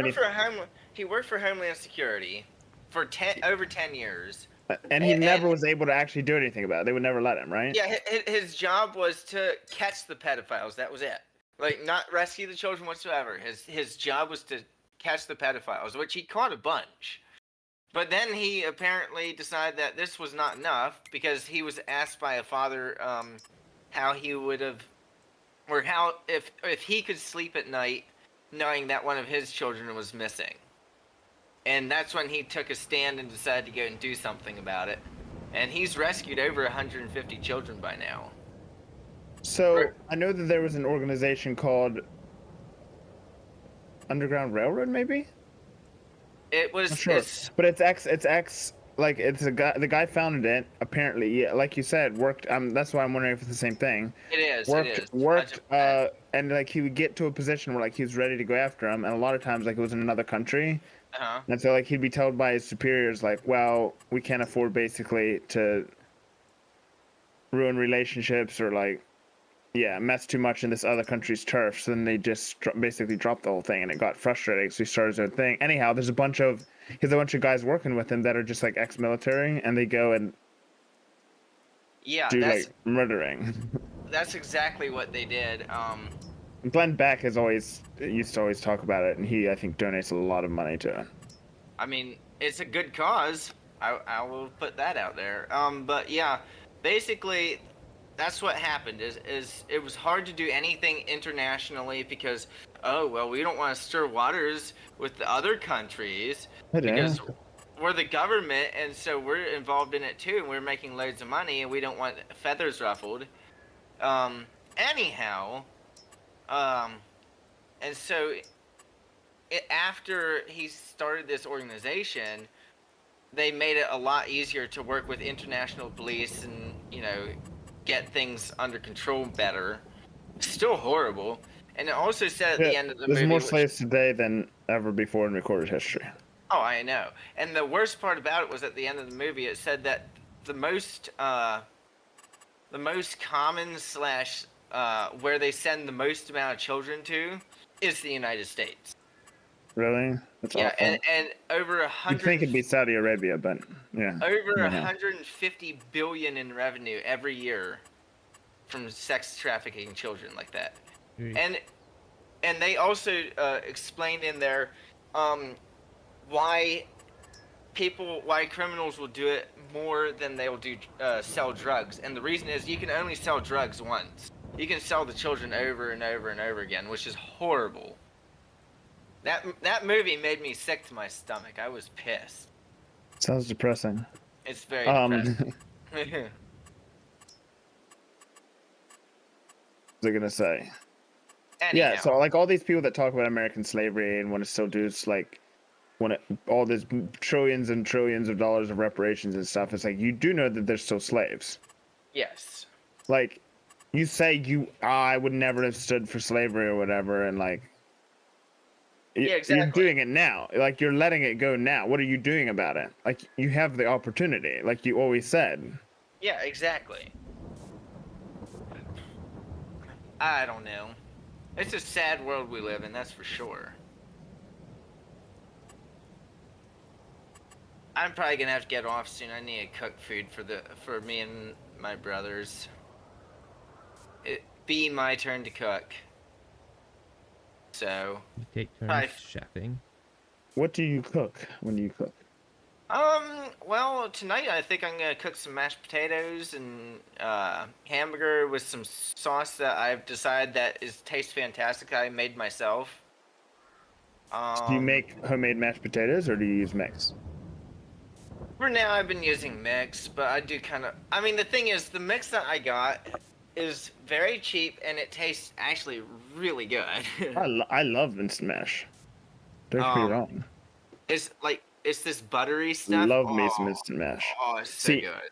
worked for Homeland Security for over 10 years. And he never was able to actually do anything about it. They would never let him, right? Yeah, his job was to catch the pedophiles. That was it. Like, not rescue the children whatsoever. His job was to catch the pedophiles, which he caught a bunch. But then he apparently decided that this was not enough because he was asked by a father how he would have, or how if he could sleep at night knowing that one of his children was missing. And that's when he took a stand and decided to go and do something about it. And he's rescued over 150 children by now. So I know that there was an organization called Underground Railroad, maybe. It was, I'm sure, but it's ex. Like it's a guy. The guy founded it. Apparently, yeah, like you said, worked. That's why I'm wondering if it's the same thing. It is. Worked. And like he would get to a position where like he was ready to go after him, and a lot of times like it was in another country. And so like he'd be told by his superiors like, well, we can't afford basically to ruin relationships or like, yeah, mess too much in this other country's turf. So then they just basically dropped the whole thing, and it got frustrating. So he started his own thing. Anyhow, he has a bunch of guys working with him that are just like ex-military, and they go and do like murdering. That's exactly what they did. Glenn Beck used to always talk about it, and he, I think, donates a lot of money to it. I mean, it's a good cause. I will put that out there. But yeah, basically, that's what happened. Is it was hard to do anything internationally because, oh well, we don't want to stir waters with the other countries because we're the government, and so we're involved in it too, and we're making loads of money, and we don't want feathers ruffled. Anyhow. And so after he started this organization, they made it a lot easier to work with international police and, get things under control better. Still horrible. And it also said at the end of the movie... There's more slaves today than ever before in recorded history. Oh, I know. And the worst part about it was at the end of the movie, it said that the most common / where they send the most amount of children to is the United States. Really? That's awful. and over 100. You'd think it'd be Saudi Arabia, but yeah. Over 150 billion in revenue every year from sex trafficking children like that. And they also explained in there why criminals will do it more than they will do sell drugs. And the reason is you can only sell drugs once. You can sell the children over and over and over again, which is horrible. That movie made me sick to my stomach. I was pissed. Sounds depressing. It's very depressing. What was I gonna say? Anyhow. Yeah, so like all these people that talk about American slavery and want to still do all this trillions and trillions of dollars of reparations and stuff, it's like you do know that they're still slaves. Yes. Like you say I would never have stood for slavery or whatever, and like yeah, exactly. You're doing it now. Like you're letting it go now. What are you doing about it? Like you have the opportunity, like you always said. Yeah, exactly. I don't know. It's a sad world we live in, that's for sure. I'm probably gonna have to get off soon. I need to cook food for me and my brothers. It be my turn to cook. So you take turns chefing. What do you cook when you cook? Well, tonight I think I'm gonna cook some mashed potatoes and hamburger with some sauce that I've decided that tastes fantastic. I made myself. Do you make homemade mashed potatoes or do you use mix? For now, I've been using mix, but I do kind of. I mean, the thing is, the mix that I got is very cheap and it tastes actually really good. I love instant mash. Don't get me wrong. It's this buttery stuff. Love me some instant mash. Oh, it's so See, good.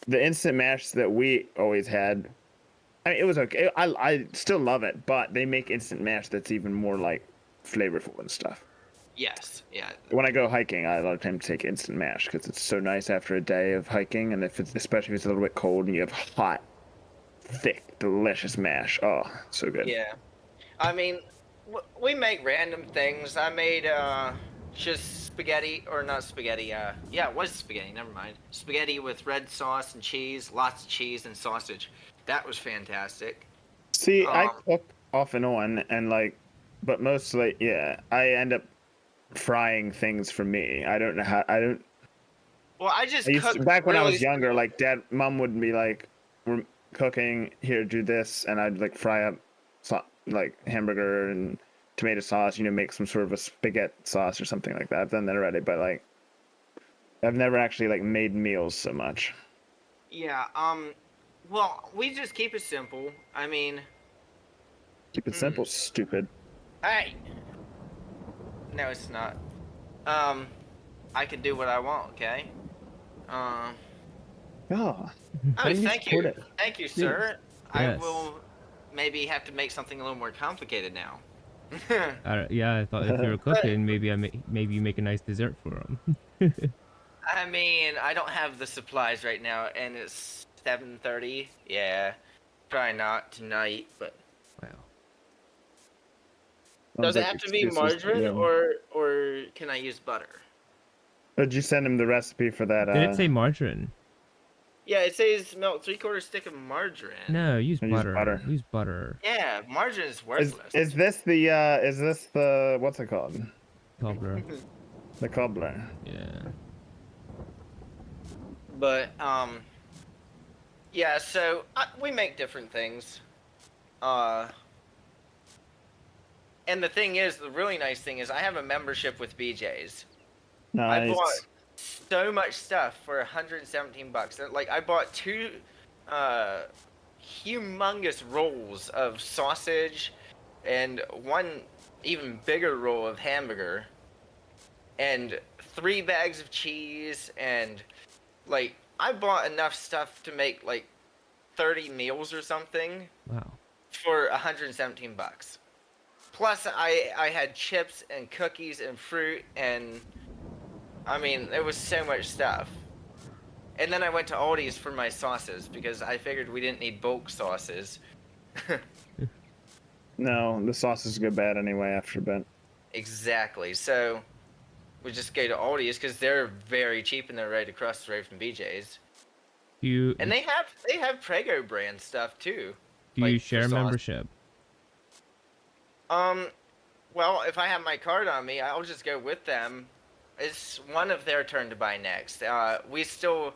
the instant mash that we always had, I mean, it was okay. I still love it, but they make instant mash that's even more like flavorful and stuff. Yes, yeah. When I go hiking, I a lot of times take instant mash because it's so nice after a day of hiking, and especially if it's a little bit cold and you have hot, thick, delicious mash. Oh, so good. Yeah, I mean, we make random things. I made just spaghetti, or not spaghetti. Yeah, it was spaghetti. Never mind. Spaghetti with red sauce and cheese, lots of cheese and sausage. That was fantastic. See, I cook off and on, and but mostly, yeah, I end up frying things for me. I don't know how. I don't. Well, Back when I was younger, like mom would be like, "We're cooking here, do this," and I'd like fry up, like hamburger and tomato sauce. Make some sort of a spaghetti sauce or something like that. I've done that already, but like, I've never actually like made meals so much. Yeah. Well, we just keep it simple. I mean, keep it simple, stupid. Hey. No, it's not. I can do what I want, okay? Oh. Oh, thank you. Thank you, sir. Yes. I will maybe have to make something a little more complicated now. Yeah, I thought if you were cooking, maybe you make a nice dessert for them. I mean, I don't have the supplies right now, and it's 7:30. Yeah, probably not tonight, but. Wow. Does it have to be margarine, or can I use butter? Did you send him the recipe for that? Did it say margarine? Yeah, it says melt 3/4 stick of margarine. No, use butter. Use butter. Yeah, margarine is worthless. Is this the what's it called? Cobbler. The cobbler. Yeah. But yeah. So we make different things. And the thing is, the really nice thing is, I have a membership with BJ's. Nice. I bought so much stuff for $117. Like, I bought 2 humongous rolls of sausage and 1 even bigger roll of hamburger and 3 bags of cheese, and like, I bought enough stuff to make like 30 meals or something. Wow. For $117. Plus, I had chips and cookies and fruit, and I mean, there was so much stuff. And then I went to Aldi's for my sauces because I figured we didn't need bulk sauces. No, the sauces go bad anyway after a bit. Exactly. So we just go to Aldi's because they're very cheap and they're right across the road from BJ's. And they have Prego brand stuff too. Do you share membership? Well, if I have my card on me, I'll just go with them. It's one of their turn to buy next. We still,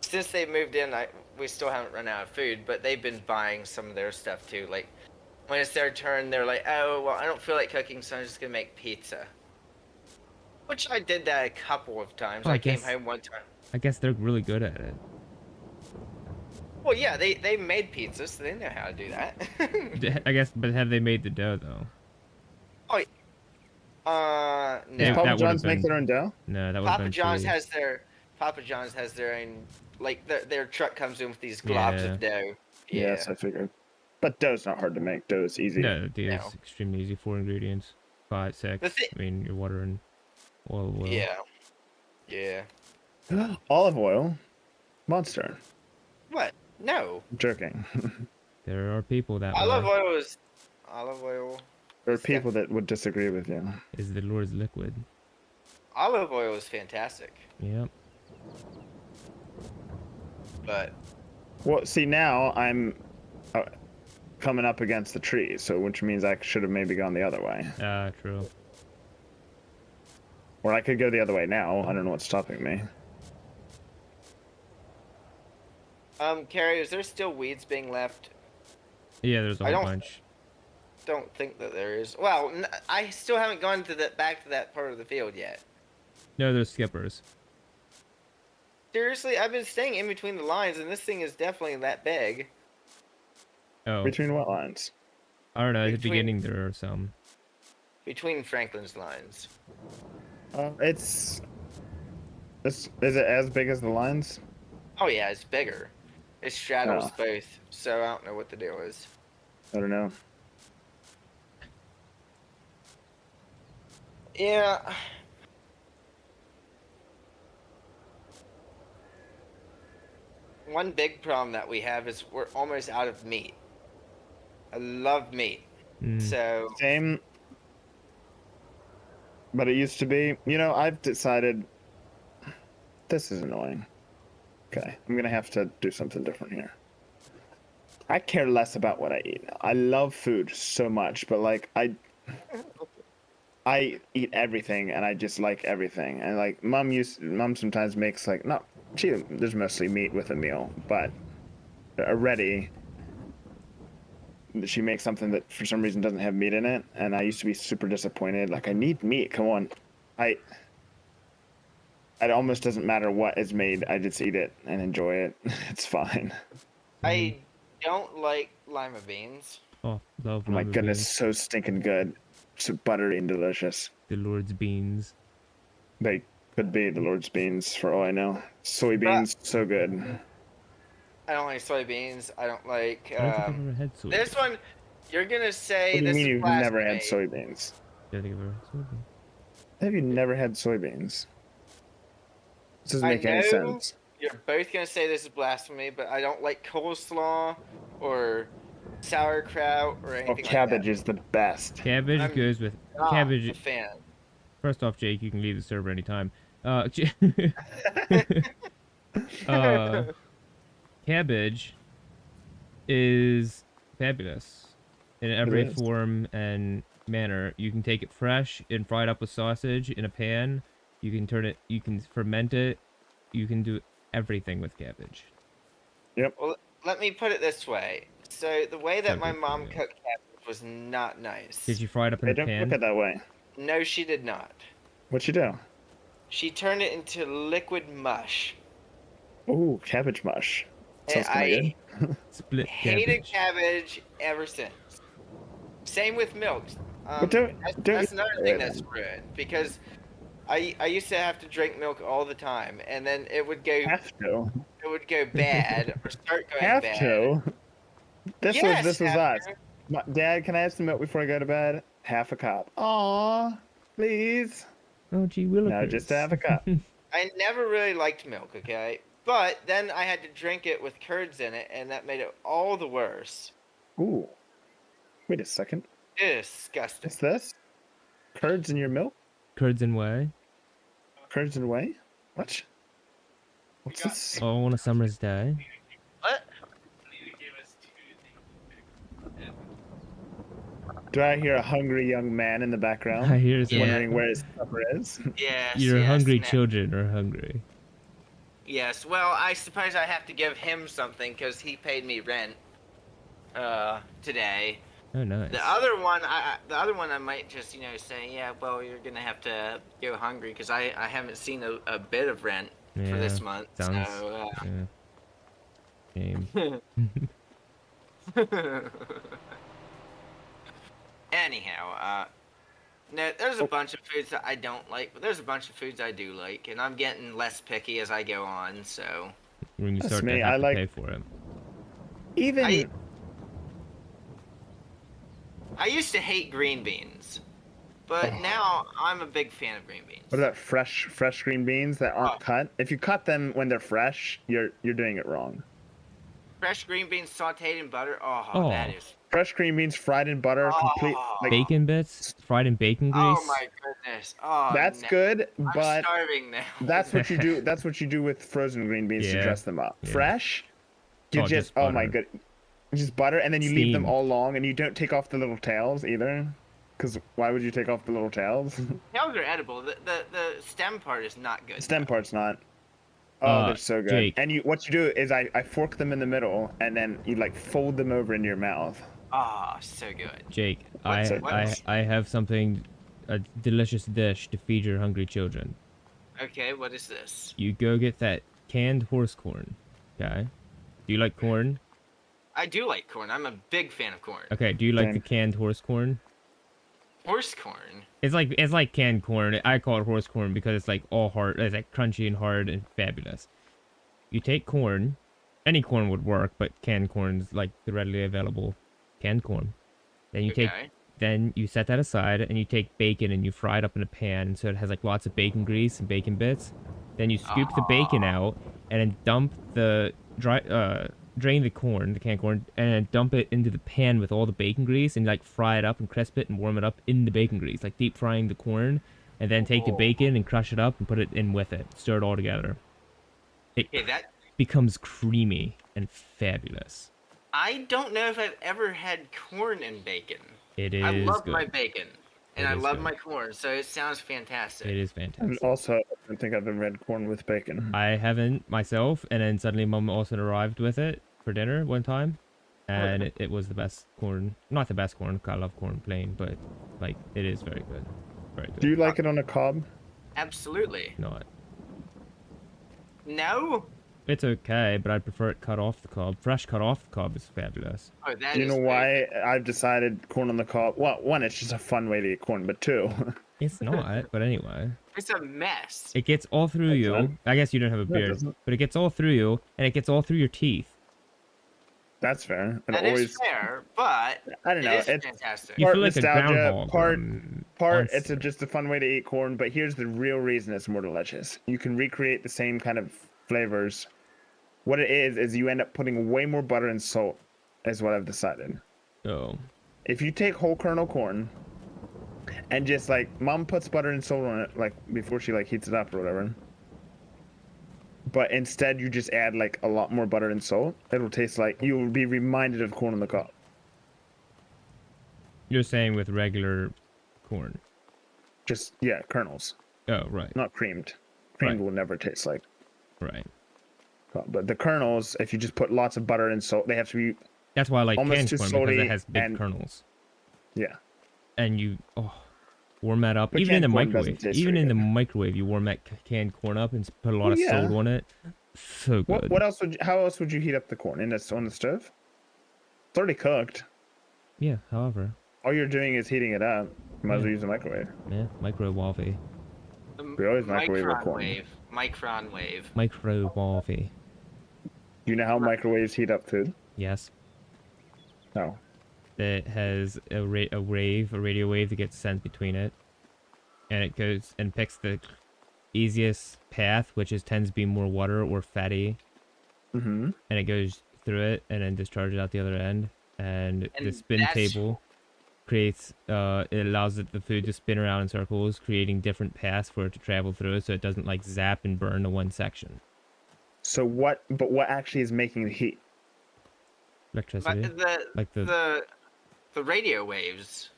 since they moved in, we still haven't run out of food, but they've been buying some of their stuff too. Like, when it's their turn, they're like, oh, well, I don't feel like cooking, so I'm just gonna make pizza. Which I did that a couple of times. I came home one time. I guess they're really good at it. Well, yeah, they made pizza, so they know how to do that. I guess, but have they made the dough though? Oh, no. Does Papa John's make their own dough? No, that would Papa John's has their own, like their truck comes in with these globs of dough. Yeah. Yes, I figured. But dough's not hard to make. Dough is easy. No, dude, it's extremely easy. 4 ingredients, 5, 6. I mean, your water and olive oil. Yeah. Yeah. Olive oil? Monster. What? No. I'm joking. There are people that olive oil. There are people that would disagree with you. Is the Lord's liquid. Olive oil is fantastic. Yep. But. Well, see, now I'm coming up against the tree, so which means I should have maybe gone the other way. True. Or I could go the other way now. I don't know what's stopping me. Carrie, is there still weeds being left? Yeah, there's a whole bunch. Don't think that there is. Well, I still haven't gone to back to that part of the field yet. No, there's skippers. Seriously, I've been staying in between the lines, and this thing is definitely that big. Oh. Between what lines? I don't know. At the beginning, there are some. Between Franklin's lines. It's is it as big as the lines? Oh yeah, it's bigger. It straddles Oh. both, so I don't know what the deal is. I don't know. Yeah. One big problem that we have is we're almost out of meat. I love meat. So Same. But it used to be, I've decided this is annoying. Okay, I'm gonna have to do something different here. I care less about what I eat now. I love food so much, but like I eat everything and I just like everything. And like mom sometimes makes like there's mostly meat with a meal, but already she makes something that for some reason doesn't have meat in it, and I used to be super disappointed. Like, I need meat. Come on. It almost doesn't matter what is made. I just eat it and enjoy it. It's fine. I don't like lima beans. Oh, love Oh my lima goodness, beans. so stinking good. So buttery and delicious. The Lord's beans. They could be the Lord's beans for all I know. Soybeans, so good. I don't like soybeans. I don't like. I don't think I've ever had soybeans. This one, you're gonna say What do you this mean is you've blasphemy. never had soybeans? I don't think I've ever had soybeans. Have you never had soybeans? This doesn't I make any know sense. You're both gonna say this is blasphemy, but I don't like coleslaw or sauerkraut or anything like Cabbage that. is the best. Cabbage I'm goes with Not cabbage. a fan. First off, Jake, you can leave the server anytime. Cabbage is fabulous in every is. form and manner. You can take it fresh and fry it up with sausage in a pan. You can turn it. You can ferment it. You can do everything with cabbage. Well, let me put it this way. So the way that my good mom for you. cooked cabbage was not nice. Did you fry it up in They a don't pan? cook it that way. No, she did not. What'd you do? She turned it into liquid mush. Ooh, cabbage mush. And Sounds kind of good. Split hated cabbage. cabbage ever since. Same with milk. But don't That's eat another it. thing that's ruined because I used to have to drink milk all the time, and then it would go bad or start going Have bad. to. This Yes, was have us. to. Dad, can I have some milk before I go to bed? Half a cup. Aw, please. Oh, gee willikers. No, just half a cup. I never really liked milk, okay? But then I had to drink it with curds in it, and that made it all the worse. Ooh. Wait a second. Disgusting. What's this? Curds in your milk? Curds and whey. Curds and whey? What? What's this? Oh, on a summer's day. What? Do I hear a hungry young man in the I background? hear some. Wondering where his supper is? Yes. Your yes, hungry now- children are hungry. Yes. Well, I suppose I have to give him something because he paid me rent. Today. Oh, nice. The other one, I might just say, yeah, well, you're gonna have to go hungry because I haven't seen a bit of rent for this month. Sounds. So. Yeah. Shame. Anyhow, no, there's a bunch of foods that I don't like, but there's a bunch of foods I do like, and I'm getting less picky as I go on. So. When you That's start me, to have I to like- pay for it. Even I used to hate green beans, but now I'm a big fan of green beans. what about fresh green beans that aren't Oh. cut? If you cut them when they're fresh, you're doing it wrong. Fresh green beans sautéed in butter. Oh. That is. Fresh green beans fried in butter, complete like Bacon bits, fried in bacon grease. Oh my goodness. Oh, that's no. good, I'm but starving now. that's what you do. That's what you do with frozen green beans to Yeah. dress them up. Yeah. Fresh, you Oh, just just oh my butter. good, just butter, and then you leave them Steam. all long, and you don't take off the little tails either. Because why would you take off the little tails? Tails are edible. The stem part is not good. Stem part's not. Oh, they're so good. Jake. And what you do is I fork them in the middle, and then you like fold them over into your mouth. Oh, so good. Jake, What's it? I have something, a delicious dish to feed your hungry children. Okay, what is this? You go get that canned horse corn. Okay. Do you like corn? I do like corn. I'm a big fan of corn. Okay. Do you like the Same. canned horse corn? Horse corn. It's like canned corn. I call it horse corn because it's like all hard. It's like crunchy and hard and fabulous. You take corn, any corn would work, but canned corn is like the readily available canned corn. Then you then you set that aside and you take bacon and you fry it up in a pan so it has like lots of bacon grease and bacon bits. Then you scoop the bacon out and then dump the drain the corn, the canned corn, and then dump it into the pan with all the bacon grease and like fry it up and crisp it and warm it up in the bacon grease, like deep frying the corn, and then take the bacon and crush it up and put it in with it. Stir it all together. It becomes creamy and fabulous. I don't know if I've ever had corn and bacon. It is. I love good. my bacon, and I love my corn, so it sounds fantastic. It is fantastic. And also, I don't think I've ever had corn with bacon. I haven't myself, and then suddenly Mom also arrived with it for dinner one time, and it was the best corn. Not the best corn, 'cause I love corn plain, but like it is very good. Very good. Do you like it on a cob? Absolutely. Not. No? It's okay, but I'd prefer it cut off the cob. Fresh cut off the cob is fabulous. Oh, that You is know great. why I've decided corn on the cob? Well, one, it's just a fun way to eat corn, but two, It's not, but anyway. It's a mess. It gets all through you. doesn't. I guess you don't have a No, it beard, doesn't. but it gets all through you, and it gets all through your teeth. that's fair. And That is fair, but I don't know. it is It's fantastic. You part feel like a nostalgia, groundhog. part on it's just a fun way to eat corn, but here's the real reason it's more delicious. You can recreate the same kind of flavors. What it is you end up putting way more butter and salt, is what I've decided. Oh. If you take whole kernel corn and just like Mom puts butter and salt on it like before she like heats it up or whatever, but instead you just add like a lot more butter and salt, it'll taste like you'll be reminded of corn on the cob. You're saying with regular corn. Just kernels, Oh, right. not creamed. Creamed Right. will never taste like Right. cob. But the kernels, if you just put lots of butter and salt, they have to be That's why I like Almost canned too corn because salty it has big and- kernels. yeah. And you warm that up. But Even in the canned corn doesn't microwave. taste Even very in the good. microwave, you warm that canned corn up and put a lot Well, of yeah. salt on it. So good. What else would how else would you heat up the corn? On the stove? It's already cooked. Yeah, however. All you're doing is heating it up. Might as well use a microwave. Yeah, microwave. We always microwave our corn. Micron wave. Microwave. You know how microwaves heat up food? Yes. No. That has a radio wave that gets sent between it. And it goes and picks the easiest path, which tends to be more water or fatty. Mm-hmm. And it goes through it and then discharges out the other end. And the spin that's- table creates it allows the food to spin around in circles, creating different paths for it to travel through, so it doesn't like zap and burn to one section. So what actually is making the heat? Electricity. But like the the radio waves.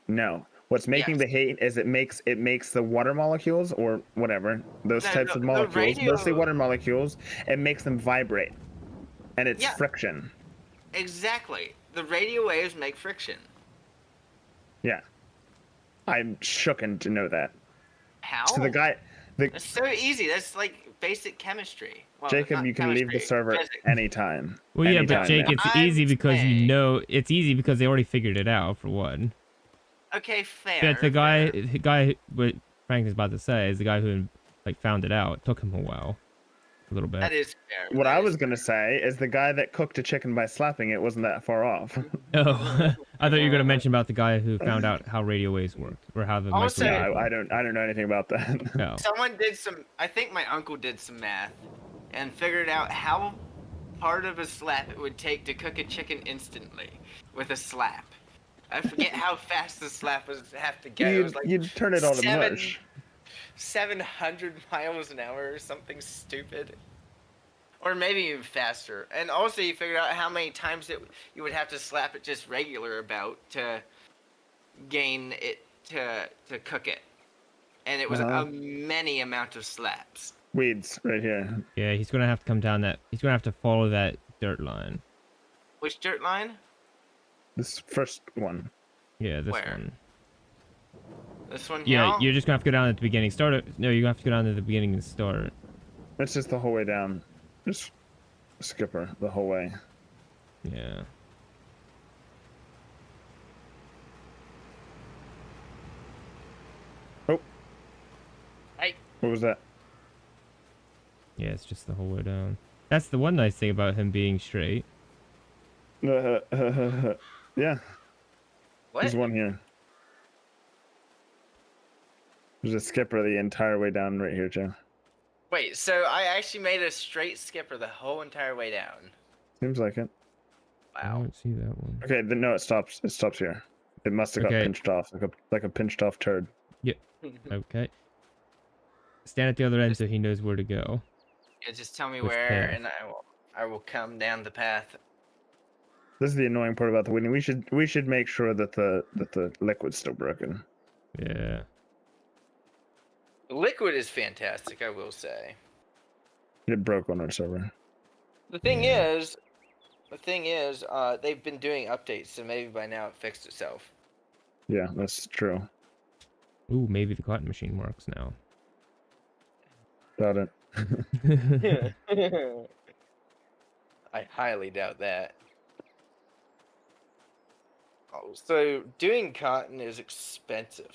No. What's making Yes. the heat is it makes the water molecules or whatever, those No, types the of molecules, radio- mostly water molecules, it makes them vibrate. And it's Yeah. friction. Exactly. The radio waves make friction. Yeah. I'm shooken to know that. How? So It's so easy. That's like basic chemistry. Well, Jacob, not you can leave the chemistry, server physics. anytime. Well, yeah, but Anytime Jake, now. it's I'm easy because saying- it's easy because they already figured it out for one. Okay, fair. But the fair. guy, what Frank is about to say is the guy who like found it out. It took him a while, a little bit. That is fair. What that I is was gonna say is the guy that cooked a chicken by slapping it wasn't that far off. Oh, I thought you were gonna mention about the guy who found out how radio waves worked or how the Also- microwave. I don't know anything about that. No. Someone did some. I think my uncle did some math, and figured out how hard of a slap it would take to cook a chicken instantly with a slap. I forget how fast the slap was have to go. It was like You'd turn it all to seven- mush. 700 miles an hour or something stupid. Or maybe even faster. And also you figured out how many times you would have to slap it just regular about to gain it to cook it. And it was Uh-huh. a many amount of slaps. Weeds right here. Yeah, he's gonna have to come down that. He's gonna have to follow that dirt line. Which dirt line? This first one. Yeah, this Where? one. This one here? Yeah, you're just gonna have to go down at the beginning. Start it. No, you have to go down to the beginning and start. It's just the whole way down. Just skip her the whole way. Yeah. What was that? Yeah, it's just the whole way down. That's the one nice thing about him being straight. Yeah. What? There's one here. There's a skipper the entire way down right here, Joe. Wait, so I actually made a straight skipper the whole entire way down. Seems like it. I Wow. don't see that one. Okay, then no, it stops. It stops here. It must have got Okay. pinched off, like a pinched off turd. Okay. Stand at the other end so he knows where to go. Yeah, just tell me Which where, path? and I will come down the path. This is the annoying part about the winning. We should make sure that the liquid's still broken. Yeah. The liquid is fantastic, I will say. It broke on our server. The thing Yeah. is, they've been doing updates, so maybe by now it fixed itself. Yeah, that's true. Ooh, maybe the cotton machine works now. Doubt it. I highly doubt that. Oh, so doing cotton is expensive.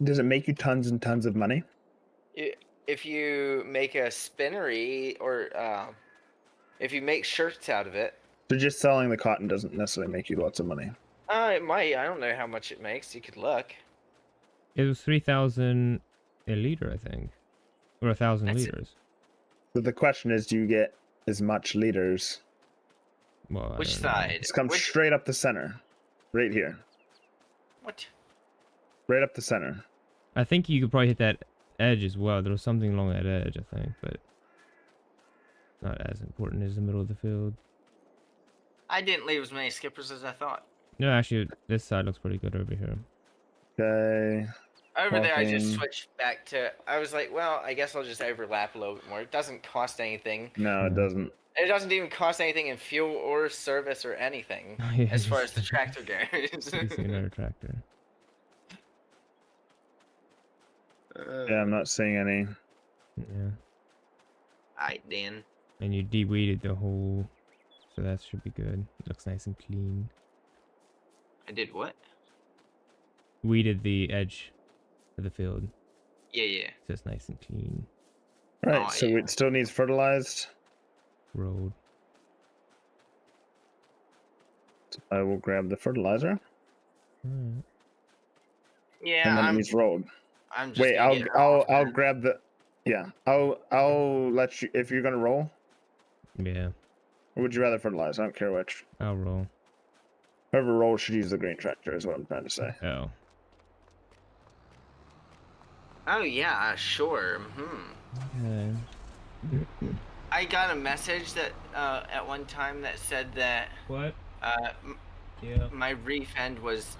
Does it make you tons and tons of money? If you make a spinnery or if you make shirts out of it, So just selling the cotton doesn't necessarily make you lots of money. it might. I don't know how much it makes. You could look. It was 3,000 a liter, I think. Or 1,000 That's it. liters. So the question is, do you get as much liters? Well, I Which don't know. side? It's come Which- straight up the center. Right here. What? Right up the center. I think you could probably hit that edge as well. There was something along that edge, I think, but not as important as the middle of the field. I didn't leave as many skippers as I thought. No, actually, this side looks pretty good over here. Okay. Over there, I just Walking. switched back to. I was like, well, I guess I'll just overlap a little bit more. It doesn't cost anything. No, it doesn't. It doesn't even cost anything in fuel or service or anything Yeah, as far you as the see- tractor goes. you see another tractor. Yeah, I'm not seeing any. Yeah. Alright, Dan. And you de-weeded the whole, so that should be good. Looks nice and clean. I did what? Weeded the edge of the field, Yeah. so it's nice and clean. Right, Oh, so yeah. it still needs fertilized. Road. I will grab the fertilizer, Alright. Yeah, and then it I'm needs rolled. just Wait, gonna get her off I'll then. grab the. Yeah, I'll let you if you're gonna roll. Yeah, Or would you rather fertilize? I don't care which. I'll roll. Whoever rolls should use the green tractor. Is what I'm trying to say. Oh. Oh yeah, sure. Okay. I got a message that at one time that said that What? m- Yeah. my refund was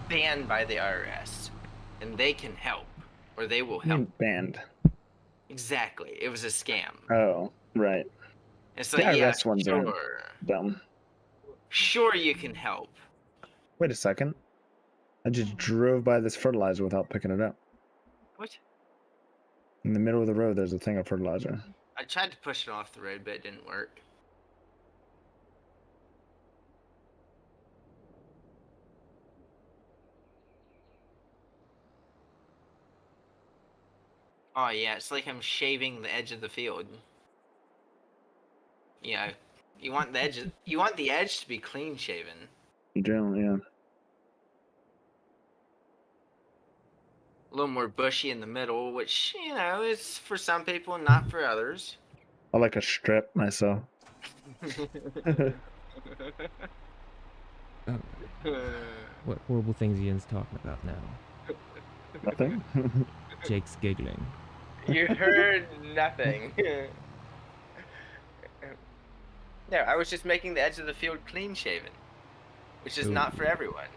banned by the IRS, and they can help, or they will help. Banned. Exactly, it was a scam. Oh, right. It's The like, yeah, IRS ones are- sure, Dumb. sure you can help. Wait a second. I just drove by this fertilizer without picking it up. What? In the middle of the road, there's a thing of fertilizer. I tried to push it off the road, but it didn't work. Oh yeah, it's like I'm shaving the edge of the field. You know, you want the edge to be clean shaven. Generally, yeah. A little more bushy in the middle, which, you know, is for some people, not for others. I like a strip myself. Oh, what horrible things Ian's talking about now? Nothing. Jake's giggling. You heard nothing. No, I was just making the edge of the field clean shaven, which is not for everyone.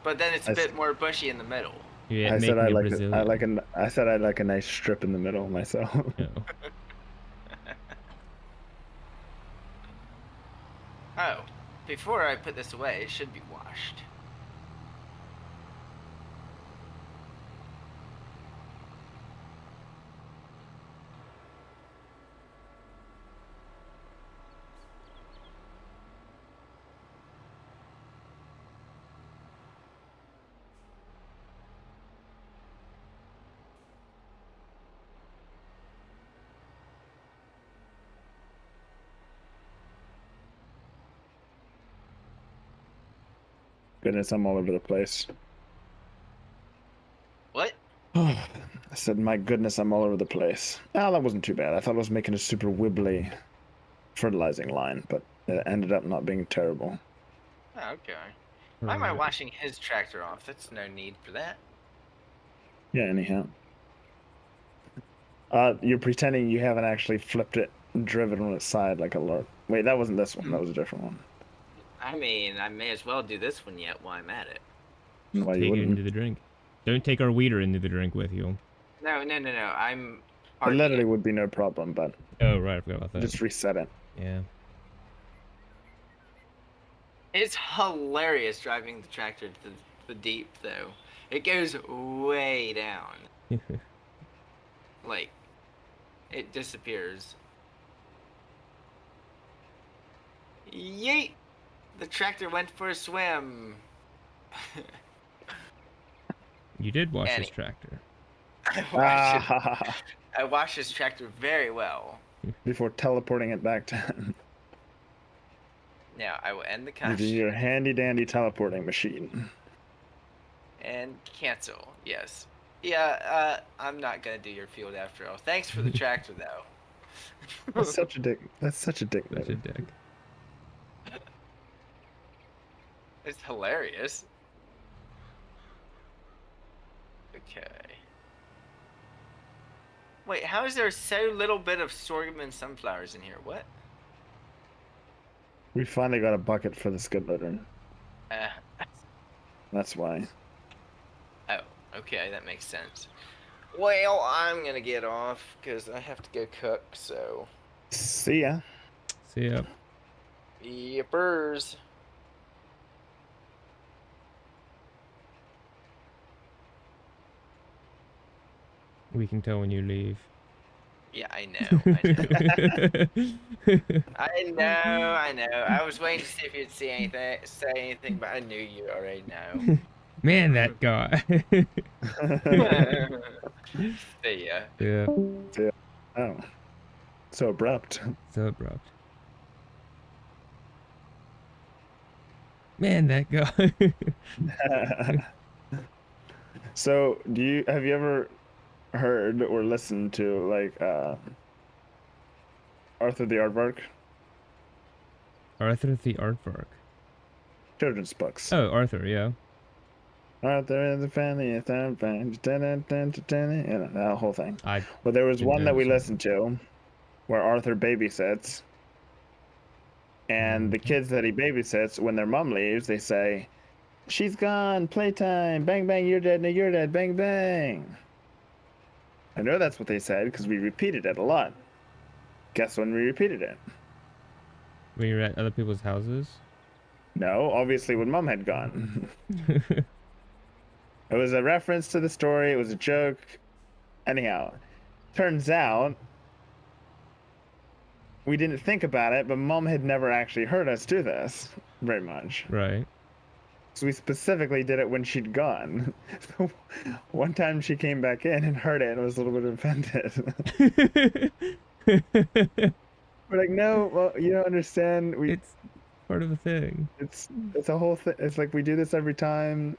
But then it's a bit more bushy in the middle. Yeah, I said I like Brazilian. I said I like a nice strip in the middle myself. Oh. Oh, before I put this away, it should be washed. Goodness, I'm all over the place. What? I said, my goodness, I'm all over the place. Oh, that wasn't too bad. I thought I was making a super wibbly fertilizing line, but it ended up not being terrible. Oh, okay. Why am I washing his tractor off? That's no need for that. Yeah, anyhow. You're pretending you haven't actually flipped it and driven on its side like a lark. Wait, that wasn't this one. That was a different one. I mean, I may as well do this one yet while I'm at it. Why you Take it wouldn't? into the drink. Don't take our weeder into the drink with you. No. I'm. It literally would be no problem, but Oh, right. I forgot about that. just reset it. Yeah. It's hilarious driving the tractor to the deep, though. It goes way down. Like, it disappears. Yeet! The tractor went for a swim. You did wash his tractor. I washed his tractor very well. Before teleporting it back to Now, I will end the using cutscene your handy dandy teleporting machine. and cancel. Yes. Yeah, I'm not gonna do your field after all. Thanks for the tractor, though. That's such a dick. That's such a dick. Such a move. dick. It's hilarious. Okay. Wait, how is there so little bit of sorghum and sunflowers in here? What? We finally got a bucket for the skid loader. Uh, That's why. oh, okay, that makes sense. Well, I'm gonna get off because I have to go cook, so. See ya. See ya. Yippers. We can tell when you leave. Yeah, I know. I know. I was waiting to see if you'd say anything, but I knew you already know. Man, that guy. See ya. Yeah. Oh. So abrupt. So abrupt. Man, that guy. So, have you ever heard or listened to like Arthur the Aardvark? Arthur the Aardvark. Children's books. Oh, Arthur, yeah. Arthur and the family, you know, that whole thing. I Well, there was didn't one that we notice listened to where Arthur babysits, and the kids that he babysits, when their mom leaves, they say, "She's gone, playtime, bang bang, you're dead, no you're dead, bang bang." I know that's what they said because we repeated it a lot. Guess when we repeated it? when you're at other people's houses. No, obviously when mom had gone. It was a reference to the story. It was a joke. Anyhow, turns out we didn't think about it, but mom had never actually heard us do this very much. Right. So we specifically did it when she'd gone. So one time she came back in and heard it and was a little bit offended. We're like, no, well, you don't understand. It's part of a thing. It's a whole thing. It's like we do this every time.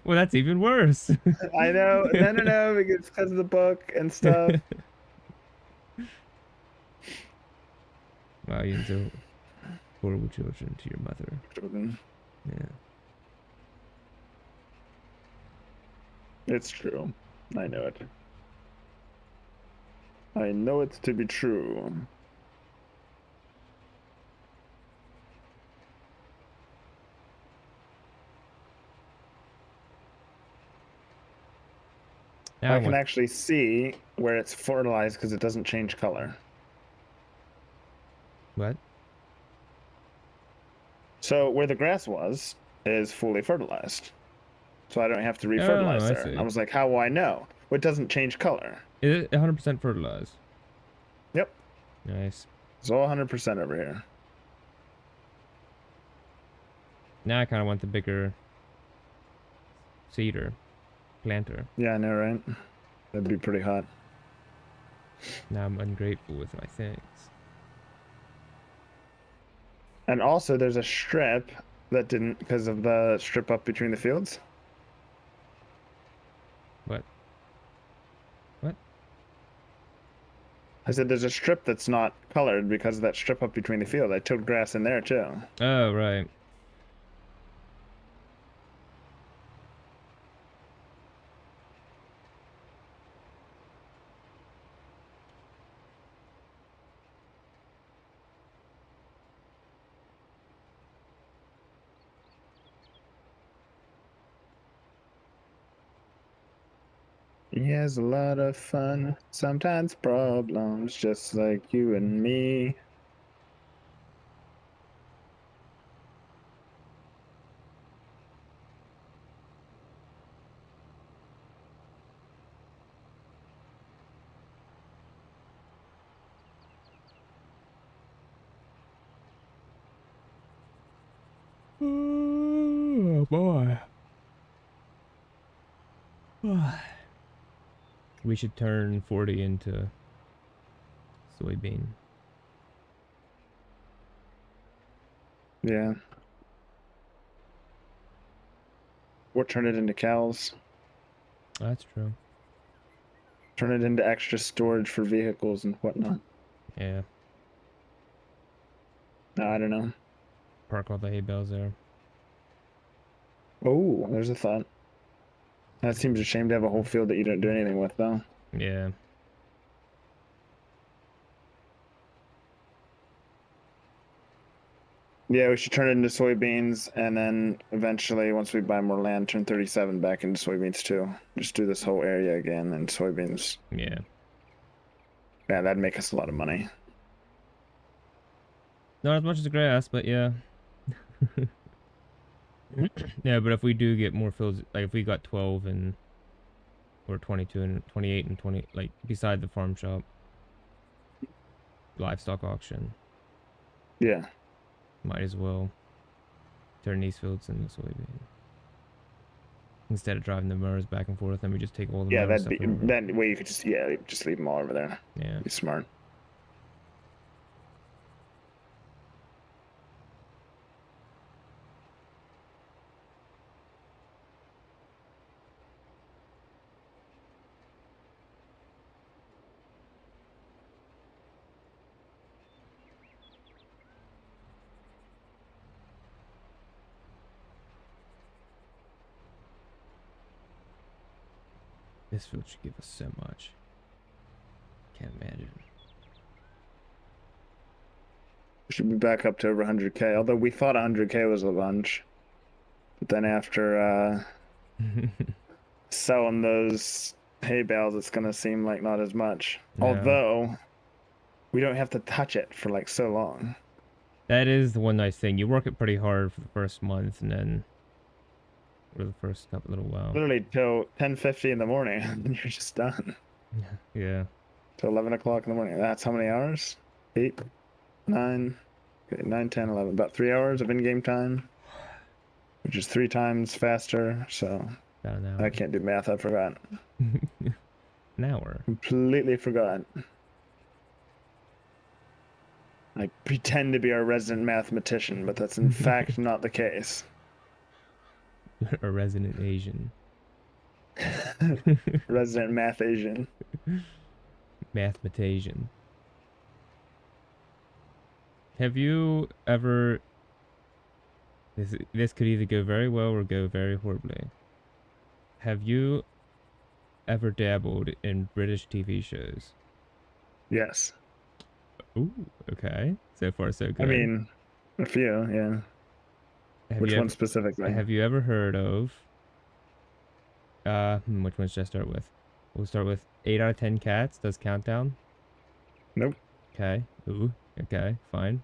Well, that's even worse. I know. No, because of the book and stuff. Wow, you're so horrible children to your mother. Yeah. It's true. I know it. I know it to be true. Now I can what? actually see where it's fertilized because it doesn't change color. What? So where the grass was is fully fertilized. So I don't have to refertilize I there. see. I was like, how will I know? Well, it doesn't change color. Is it 100% fertilized? Yep. Nice. It's all 100% over here. Now I kind of want the bigger seeder, planter. Yeah, I know, right? That'd be pretty hot. Now I'm ungrateful with my things. And also there's a strip That didn't because of the strip up between the fields. What? What? I said there's a strip that's not colored because of that strip up between the field. I tilled grass in there too. Oh, right. He has a lot of fun, sometimes problems, just like you and me. Oh boy. We should turn 40 into soybean. Yeah. Or turn it into cows. That's true. Turn it into extra storage for vehicles and whatnot. Yeah. No, I don't know. Park all the hay bales there. Oh, there's a thought. That seems a shame to have a whole field that you don't do anything with, though. Yeah. Yeah, we should turn it into soybeans, and then eventually, once we buy more land, turn 37 back into soybeans too. Just do this whole area again and soybeans. Yeah. Yeah, that'd make us a lot of money. Not as much as the grass, but yeah. Yeah, but if we do get more fields, like if we got 12 and or 22 and 28 and 20, like beside the farm shop, livestock auction, Yeah. might as well turn these fields into soybean. Instead of driving the mowers back and forth, then we just take all the Yeah, mower that'd stuff be over. that way you could just just leave them all over there. Yeah. Be smart. This field should give us so much. Can't imagine. We should be back up to over 100K. Although we thought 100K was a bunch, but then after selling those hay bales, it's gonna seem like not as much. Yeah. Although we don't have to touch it for like so long. That is the one nice thing. You work it pretty hard for the first month, and then or the first couple little while. Literally till 10:50 in the morning, and you're just done. Yeah. Till 11 o'clock in the morning. That's how many hours? 8, 9, okay, 9, 10, 11. About 3 hours of in-game time, which is 3 times faster. So About an hour. I can't do math. I forgot. An hour. Completely forgot. I pretend to be our resident mathematician, but that's in fact not the case. A resident Asian. Resident math Asian. Mathematician. Have you ever... This could either go very well or go very horribly. Have you ever dabbled in British TV shows? Yes. Ooh, okay. So far, so good. I mean, a few, yeah. Which one specifically? Have you ever heard of... which one should I start with? We'll start with 8 out of 10 Cats. Does Countdown? Nope. Okay. Ooh, okay, fine.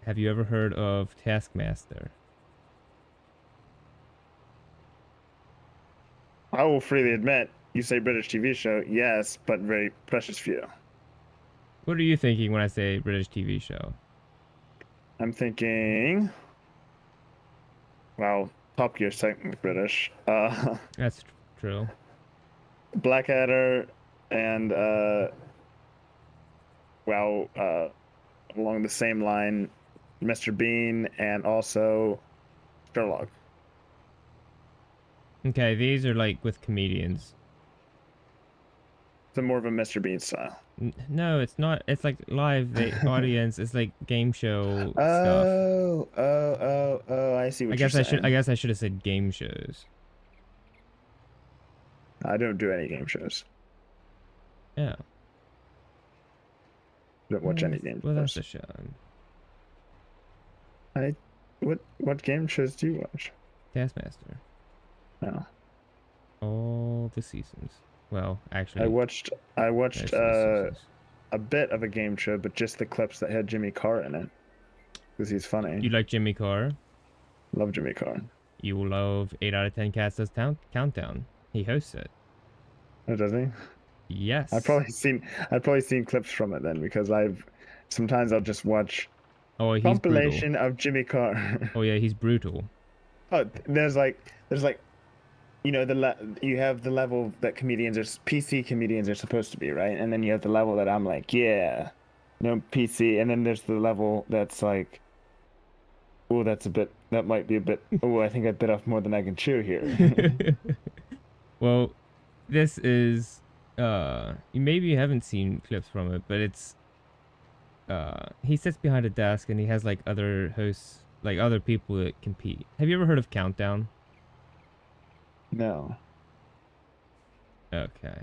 Have you ever heard of Taskmaster? I will freely admit, you say British TV show, yes, but very precious few. What are you thinking when I say British TV show? I'm thinking... Well, Top Gear's technically British. That's true. Blackadder and, along the same line, Mr. Bean, and also Sherlock. Okay, these are like with comedians. It's more of a Mr. Bean style. No, it's not. It's like live. The audience is like game show stuff. Oh! I see what you're saying. I guess I should have said game shows. I don't do any game shows. Yeah. Don't watch any game Well, that's shows. a shame. What game shows do you watch? Taskmaster. No. All the seasons. Well, actually, I watched most of the seasons. a bit of a game show, but just the clips that had Jimmy Carr in it, because he's funny. You like Jimmy Carr? Love Jimmy Carr. You will love 8 out of 10 Cats Does Countdown. He hosts it. Oh, does he? Yes. I've probably seen clips from it then, because sometimes I'll just watch he's compilation brutal. of Jimmy Carr. Oh yeah, he's brutal. Oh, there's like you know you have the level that PC comedians are supposed to be, right? And then you have the level that I'm like, yeah, no PC, and then there's the level that's like, oh, that might be a bit, oh, I think I bit off more than I can chew here. Well, this is maybe you haven't seen clips from it, but it's he sits behind a desk and he has like other hosts, like other people that compete. Have you ever heard of Countdown? No. Okay.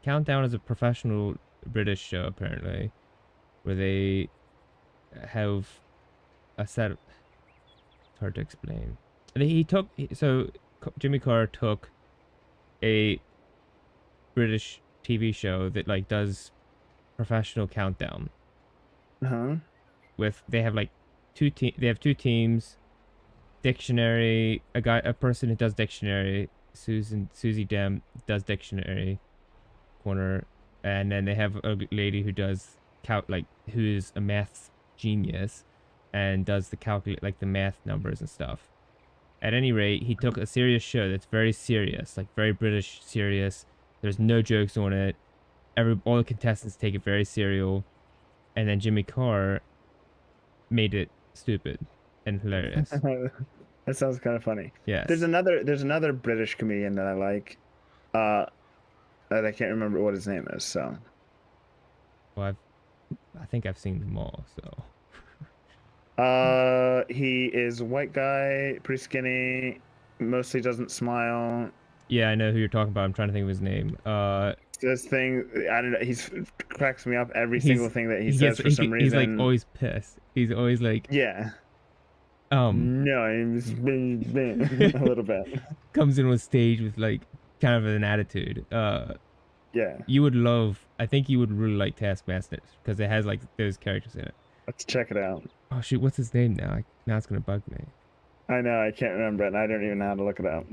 Countdown is a professional British show apparently, where they have a set of, it's hard to explain. Jimmy Carr took a British TV show that like does professional countdown. Uh-huh. They have like two teams. Dictionary, a person who does dictionary, Susie Dem does dictionary corner, and then they have a lady who does who is a math genius and does the math numbers and stuff. At any rate, he took a serious show that's very serious, like very British serious. There's no jokes on it. All the contestants take it very serial, and then Jimmy Carr made it stupid and hilarious. That sounds kind of funny. Yes. There's another British comedian that I like, that I can't remember what his name is. So. Well, I think I've seen them all. So. He is a white guy, pretty skinny, mostly doesn't smile. Yeah, I know who you're talking about. I'm trying to think of his name. This thing, I don't know. He cracks me up every single thing that he says for some reason. He's like always pissed. He's always like. Yeah. No, a little bit. Comes in on stage with like kind of an attitude. Yeah. I think you would really like Taskmaster because it has like those characters in it. Let's check it out. Oh shoot, what's his name now? Now it's gonna bug me. I know, I can't remember it, and I don't even know how to look it up.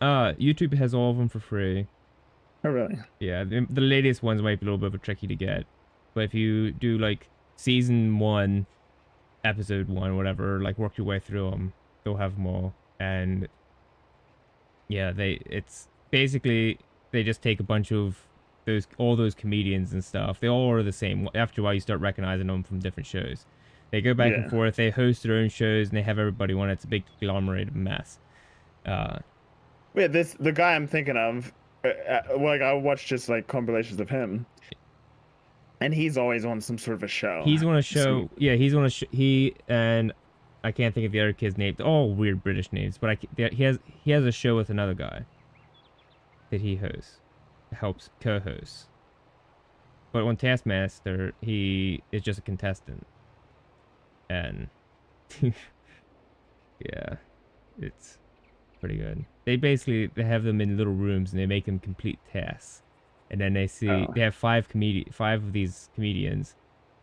YouTube has all of them for free. Oh really? Yeah, the latest ones might be a little bit tricky to get, but if you do like season 1, episode 1, whatever, like work your way through them, they'll have them all. And yeah, it's basically they just take a bunch of all those comedians and stuff. They all are the same. After a while, you start recognizing them from different shows. They go back and forth. They host their own shows and they have everybody on. It's a big agglomerated mess. Yeah, the guy I'm thinking of, like I watched just like compilations of him, and he's always on some sort of a show. He's on a show. Yeah, he's on a he and I can't think of the other kid's name. They're all weird British names, but he has a show with another guy that he helps co-host. But on Taskmaster, he is just a contestant, and yeah, it's pretty good. They have them in little rooms and they make them complete tasks, and then they have five of these comedians,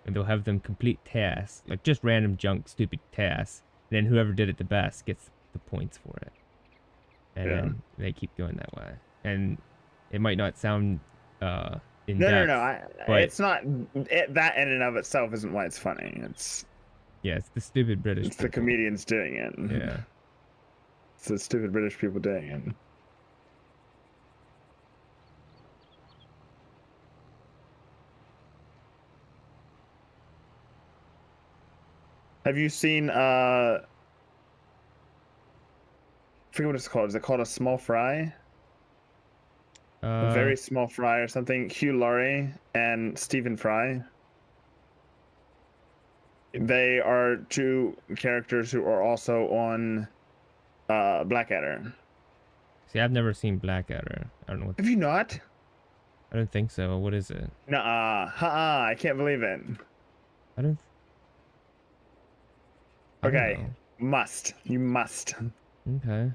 and they'll have them complete tasks, like just random junk stupid tasks, and then whoever did it the best gets the points for it, and then they keep going that way. And it might not sound in depth. No. It's not that in and of itself isn't why it's funny. It's the stupid British. It's people. The comedians doing it. Yeah. It's the stupid British people doing it. Have you seen I forget what it's called. Is it called a small fry? A very small fry or something. Hugh Laurie and Stephen Fry. They are two characters who are also on Blackadder. See, I've never seen Blackadder. I don't know what. Have you not? I don't think so. What is it? Nuh-uh. I can't believe it. I don't Okay. know. Must. You must. Okay.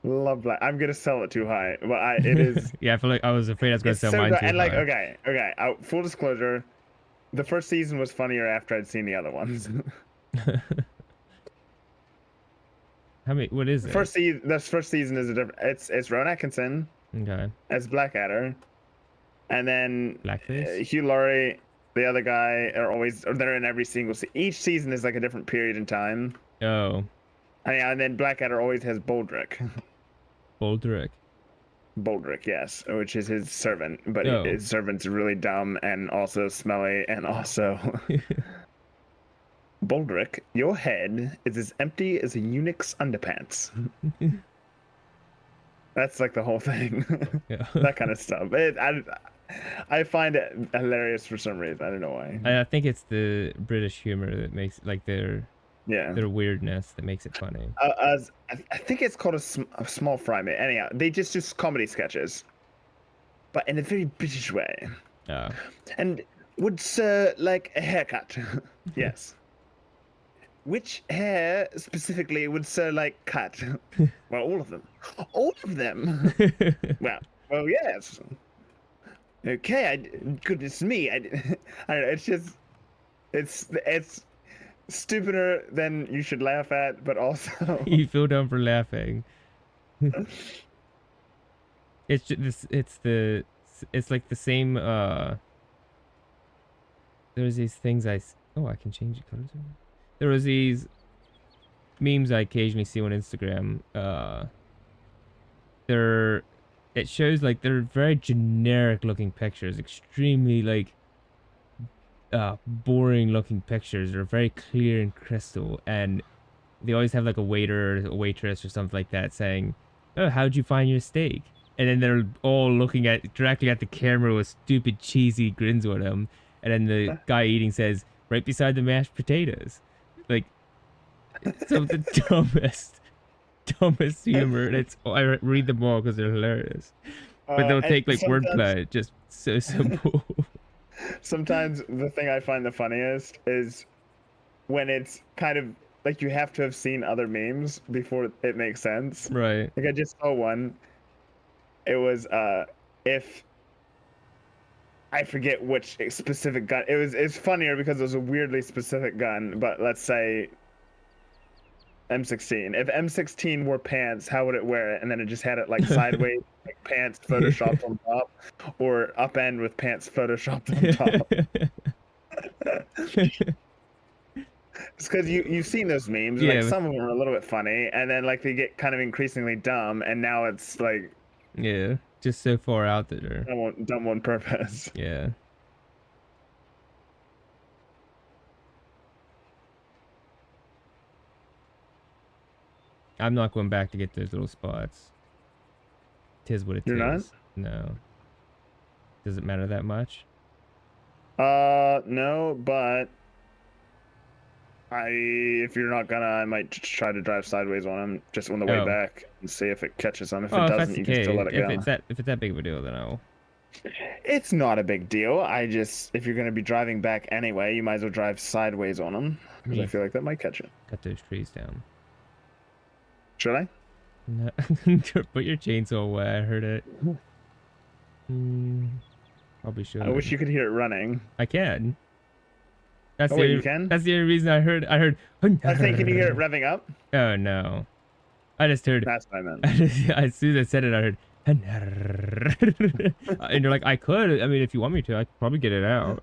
Love Black. I'm gonna sell it too high, but it is. Yeah, I feel like I was afraid I was gonna It's sell so mine good. too And like, high. okay. Full disclosure, the first season was funnier after I'd seen the other ones. How many? What is it? This first season is a different. It's Rowan Atkinson Okay. as Blackadder, and then Blackface. Hugh Laurie, the other guy, they're in every single. Each season is like a different period in time. Oh, And then Blackadder always has Boldrick. Boldrick. Boldrick, yes, which is his servant, but Oh. his servant's really dumb and also smelly and also. Boldrick, your head is as empty as a eunuch's underpants. That's like the whole thing. Yeah. That kind of stuff. I find it hilarious for some reason. I don't know why. I think it's the British humor that makes like their weirdness that makes it funny. I think it's called a small fry, mate. Anyhow, they just do comedy sketches, but in a very British way. Oh. And would Sir like a haircut? Yes. Which hair specifically would Sir like cut? Well, all of them. All of them. Well, yes. Okay. Goodness me. I don't know. It's just, it's stupider than you should laugh at, but also. You feel dumb for laughing. It's just it's like the same. There's these things I can change the colors. There was these memes I occasionally see on Instagram. It shows like they're very generic looking pictures, extremely like boring looking pictures. They're very clear and crystal, and they always have like a waiter or a waitress or something like that saying, "Oh, how'd you find your steak?" And then they're all looking directly at the camera with stupid cheesy grins on them, and then the guy eating says, "Right beside the mashed potatoes." Like, some of the dumbest humor, and I read them all because they're hilarious. But they'll take like wordplay, just so simple. Sometimes the thing I find the funniest is when it's kind of like you have to have seen other memes before it makes sense. Right. Like I just saw one. It was if I forget which specific gun. It's funnier because it was a weirdly specific gun, but let's say M16. If M16 wore pants, how would it wear it? And then it just had it like sideways, like pants photoshopped on top, or up end with pants photoshopped on top. It's because you've seen those memes. Yeah, like some of them are a little bit funny, and then like they get kind of increasingly dumb, and now it's like yeah, just so far out there. Dumb on purpose. Yeah. I'm not going back to get those little spots. Tis what it is. You're not? No. Does it matter that much? No, but if you're not gonna, I might try to drive sideways on him just on the way back and see if it catches them. If it doesn't, you can still let it go. If it's that big of a deal, then I'll. It's not a big deal. If you're gonna be driving back anyway, you might as well drive sideways on them because I feel like that might catch it. Cut those trees down. Should I? No. Put your chainsaw away. I heard it. Probably should. I wish you could hear it running. I can. You can? That's the only reason I heard. I think, can you hear it revving up? Oh no, I just heard. That's what I meant. As soon as I said it, I heard. And you're like, I could. I mean, if you want me to, I could probably get it out.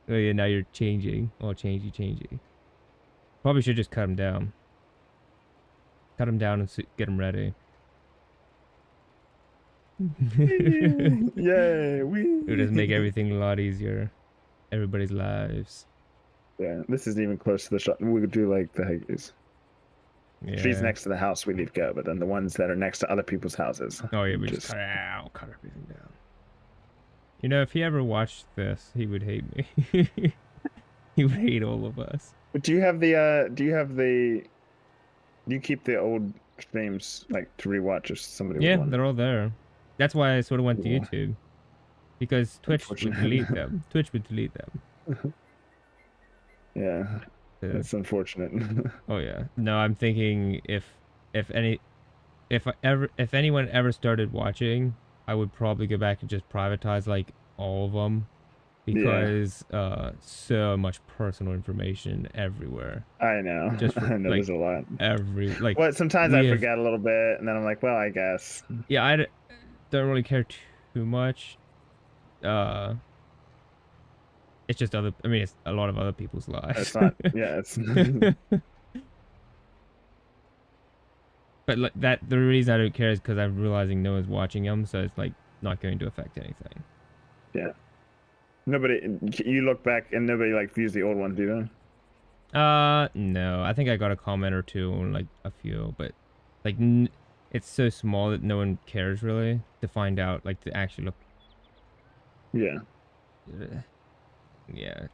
Oh yeah, now you're changing. Oh, changing. Probably should just cut him down. Cut him down and get him ready. Yay! It would just make everything a lot easier. Everybody's lives. Yeah, this isn't even close to the shop. We could do like the Huggies. Yeah. Trees next to the house we leave go, but then the ones that are next to other people's houses. Oh yeah, we just cut everything down. You know, if he ever watched this, he would hate me. He would hate all of us. But do you keep the old streams like to rewatch if somebody Yeah, would want? they're all there. That's why I sort of went to Cool. YouTube. Because Twitch would delete them. Twitch would delete them. Yeah, that's unfortunate. Oh yeah. No, I'm thinking if anyone ever started watching, I would probably go back and just privatize like all of them, because so much personal information everywhere. I know. Just for, I know like, there's a lot. Well, sometimes I forget a little bit, and then I'm like, well, I guess. Yeah, I don't really care too much. It's just it's a lot of other people's lives. It's not. Yeah, it's. But the reason I don't care is because I'm realizing no one's watching them, so it's like not going to affect anything. Yeah. You look back and nobody like views the old ones, do they? No. I think I got a comment or two on like a few, but like it's so small that no one cares really to find out, like to actually look. Yeah. Yeah.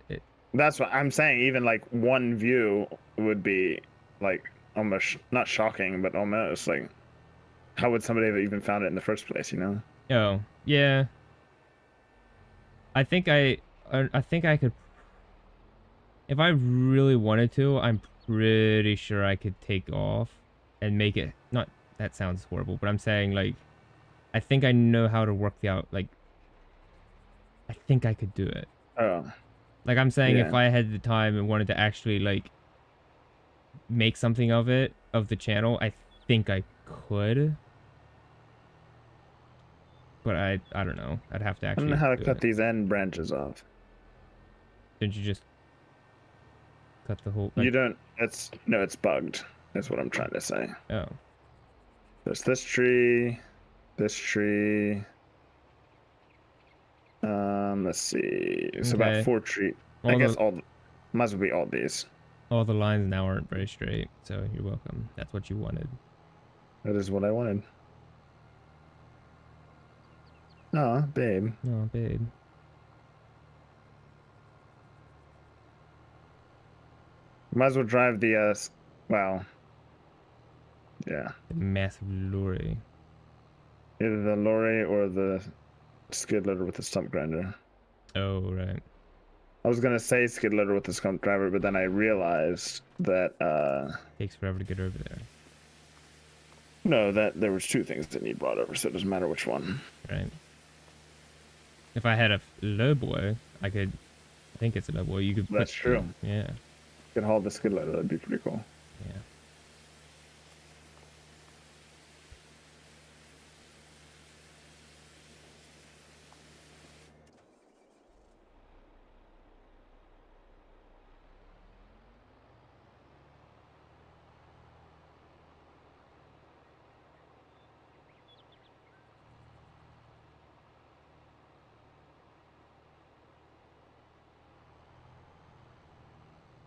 That's what I'm saying. Even like one view would be like almost not shocking, but almost like, how would somebody have even found it in the first place? You know? Oh yeah. I think I could, if I really wanted to. I'm pretty sure I could take off and make it not. That sounds horrible, but I'm saying like, I think I know how to work like. I think I could do it. Oh. Like I'm saying, Yeah. if I had the time and wanted to actually like make something of the channel, I think I could. But I don't know. I'd have to actually. I don't know how to cut these end branches off. Didn't you just cut the whole? You don't. It's bugged. That's what I'm trying to say. Oh. There's this tree. Let's see. It's about 4 trees. I guess might as well be all these. All the lines now aren't very straight, so you're welcome. That's what you wanted. That is what I wanted. Oh, babe. Oh, babe. Might as well drive the well. Yeah. The massive lorry. Either the lorry or the skid loader with the stump grinder. Oh, right. I was gonna say skid loader with the stump driver, but then I realized that takes forever to get over there. No, that there was 2 things that need brought over, so it doesn't matter which one. Right. If I had a lowboy, I could. I think it's a lowboy. You could. That's true. Yeah. You could haul the skid loader. That'd be pretty cool. Yeah.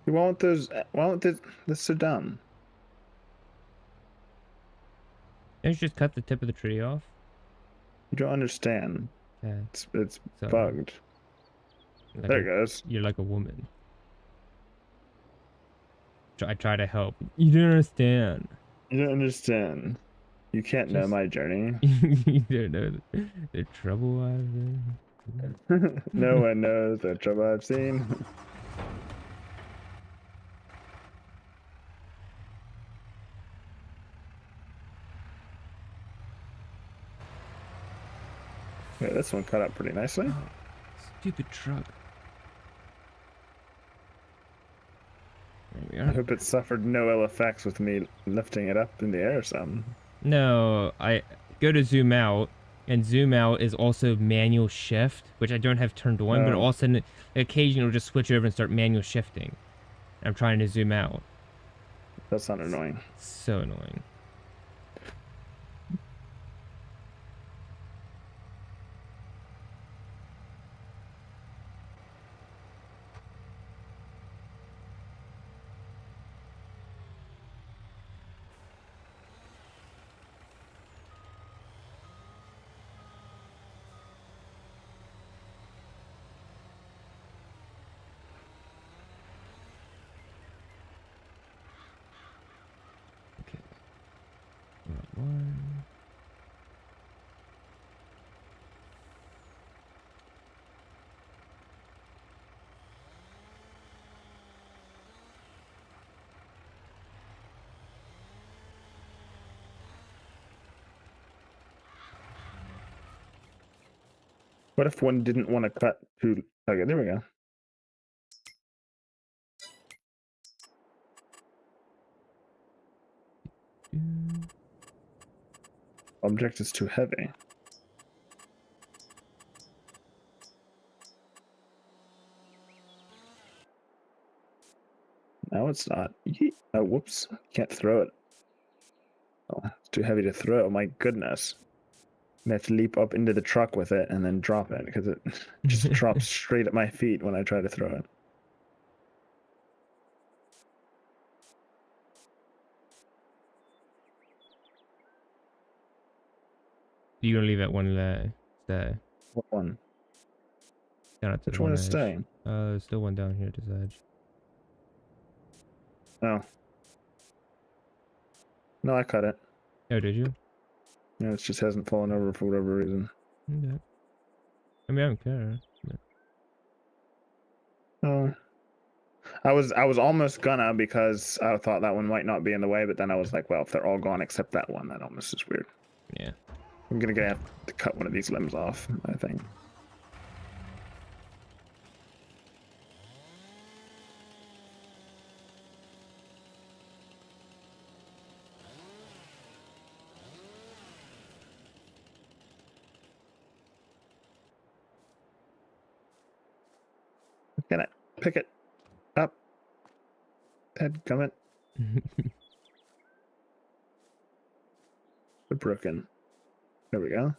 Why won't those? Why won't this? That's so dumb. Don't you just cut the tip of the tree off? You don't understand. Yeah. It's bugged. Like there it goes. You're like a woman. I try to help. You don't understand. You don't understand. You can't know my journey. You don't know the trouble I've been. No one knows the trouble I've seen. Yeah, this one cut out pretty nicely. Oh, stupid truck. There we are. I hope it suffered no ill effects with me lifting it up in the air or something. No, I go to zoom out, and zoom out is also manual shift, which I don't have turned on, but all of a sudden, occasionally it'll just switch over and start manual shifting. I'm trying to zoom out. That's not annoying. So annoying. What if one didn't want to cut too? Okay, there we go. Object is too heavy. No, it's not. Oh, whoops. Can't throw it. Oh, it's too heavy to throw. My goodness. I have to leap up into the truck with it and then drop it because it just drops straight at my feet when I try to throw it. You're gonna leave that one stay. What one? Down at the Which one is edge. staying? There's still one down here at this edge. Oh. No, I cut it. Oh, did you? Yeah, it just hasn't fallen over for whatever reason. Okay. I mean, I don't care. Oh. I was almost gonna because I thought that one might not be in the way, but then I was like, well, if they're all gone except that one, that almost is weird. Yeah. I'm gonna have to cut one of these limbs off, I think. Can I pick it up? Dadgummit. They're broken. There we go.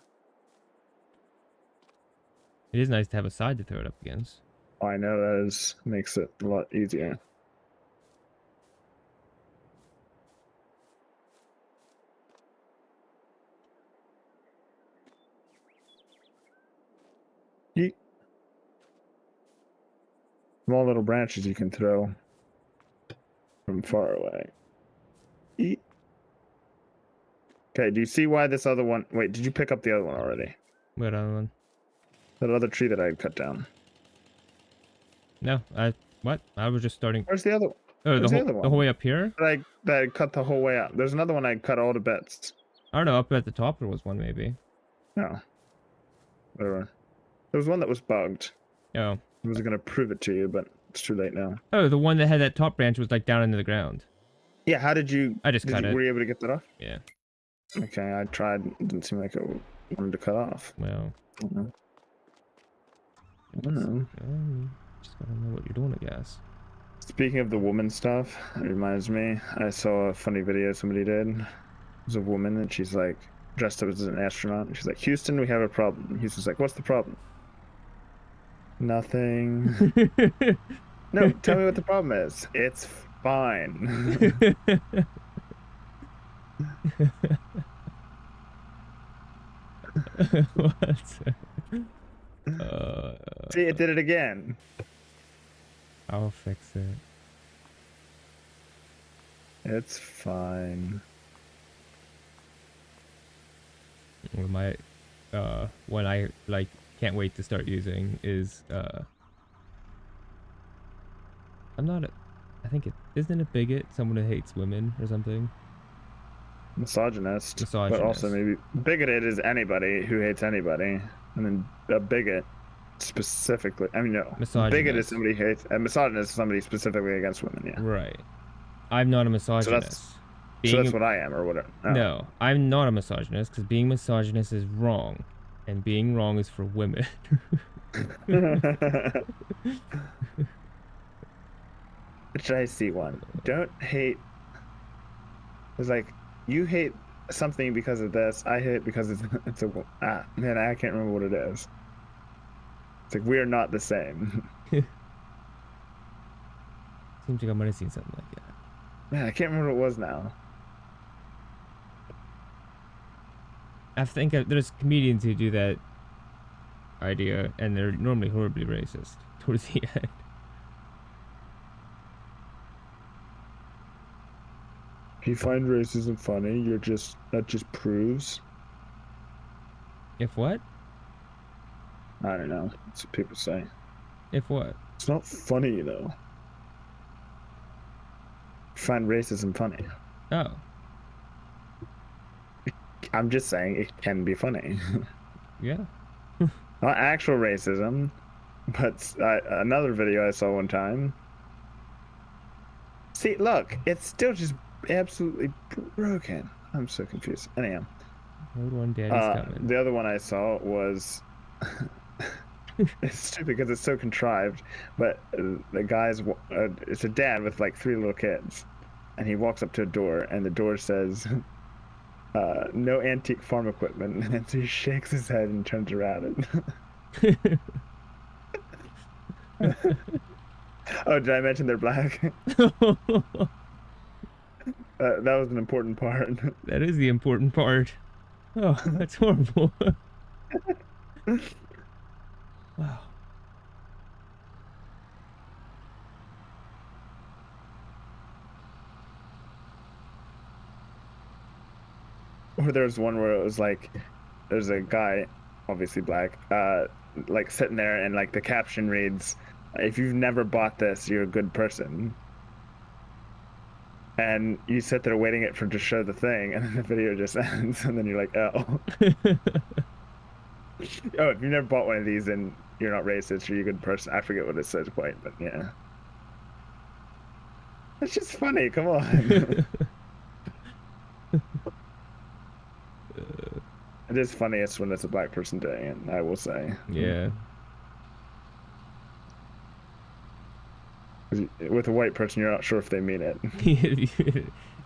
It is nice to have a side to throw it up against. I know that makes it a lot easier. Yeet. Small little branches you can throw from far away. Yeet. Okay, do you see why this other one... Wait, did you pick up the other one already? What other one? That other tree that I had cut down. No, what? I was just starting. Where's the other one? Oh, Where's the other the one? whole way up here? That I cut the whole way up. There's another one I cut all the bits. I don't know. Up at the top there was one maybe. No. Whatever. There was one that was bugged. Oh. I was going to prove it to you, but it's too late now. Oh, the one that had that top branch was like down into the ground. Yeah, how did you... I just cut it. Were you able to get that off? Yeah. Okay, I tried. It didn't seem like it wanted to cut off. Well. I don't know. I don't know. Just gotta know what you're doing, I guess. Speaking of the woman stuff, it reminds me, I saw a funny video somebody did. It was a woman and she's like dressed up as an astronaut and she's like, Houston, we have a problem. And Houston's like, what's the problem? Nothing. No, tell me what the problem is. It's fine. What? See, it did it again. I'll fix it. It's fine. My one I like can't wait to start using is I'm not a, I think it isn't a bigot, someone who hates women or something. Misogynist. But also maybe bigoted is anybody who hates anybody. And then a bigot specifically, I mean, no. Misogynist. Bigot is somebody who hates, a misogynist is somebody specifically against women, yeah. Right. I'm not a misogynist. So that's what I am, or whatever. Oh. No, I'm not a misogynist, because being misogynist is wrong. And being wrong is for women. Should I see one? Don't hate. It's like, you hate something because of this. I hate it because it's a. Ah, man, I can't remember what it is. It's like, we are not the same. Seems like I might have seen something like that. Man, I can't remember what it was now. I think there's comedians who do that idea, and they're normally horribly racist towards the end. If you find racism funny, that just proves. If what? I don't know. That's what people say. If what? It's not funny though. Find racism funny. Oh. I'm just saying it can be funny. Yeah. Not actual racism, but another video I saw one time. See, look, it's still just absolutely broken. I'm so confused. Anyhow, Hold on, Daddy's coming. the other one I saw was it's stupid because it's so contrived, but the guy's it's a dad with like 3 little kids, and he walks up to a door, and the door says, "No antique farm equipment," and so he shakes his head and turns around and. Oh, did I mention they're black? That was an important part. That is the important part. Oh, that's horrible. Wow. Or there was one where it was like, there's a guy, obviously black, like sitting there, and like the caption reads, "If you've never bought this, you're a good person." And you sit there waiting it for to show the thing, and then the video just ends, and then you're like, oh. Oh, if you've never bought one of these, then you're not racist, you're a good person. I forget what it says quite, but yeah. It's just funny, come on. It is funniest when it's a black person doing it, I will say. Yeah. With a white person, you're not sure if they mean it.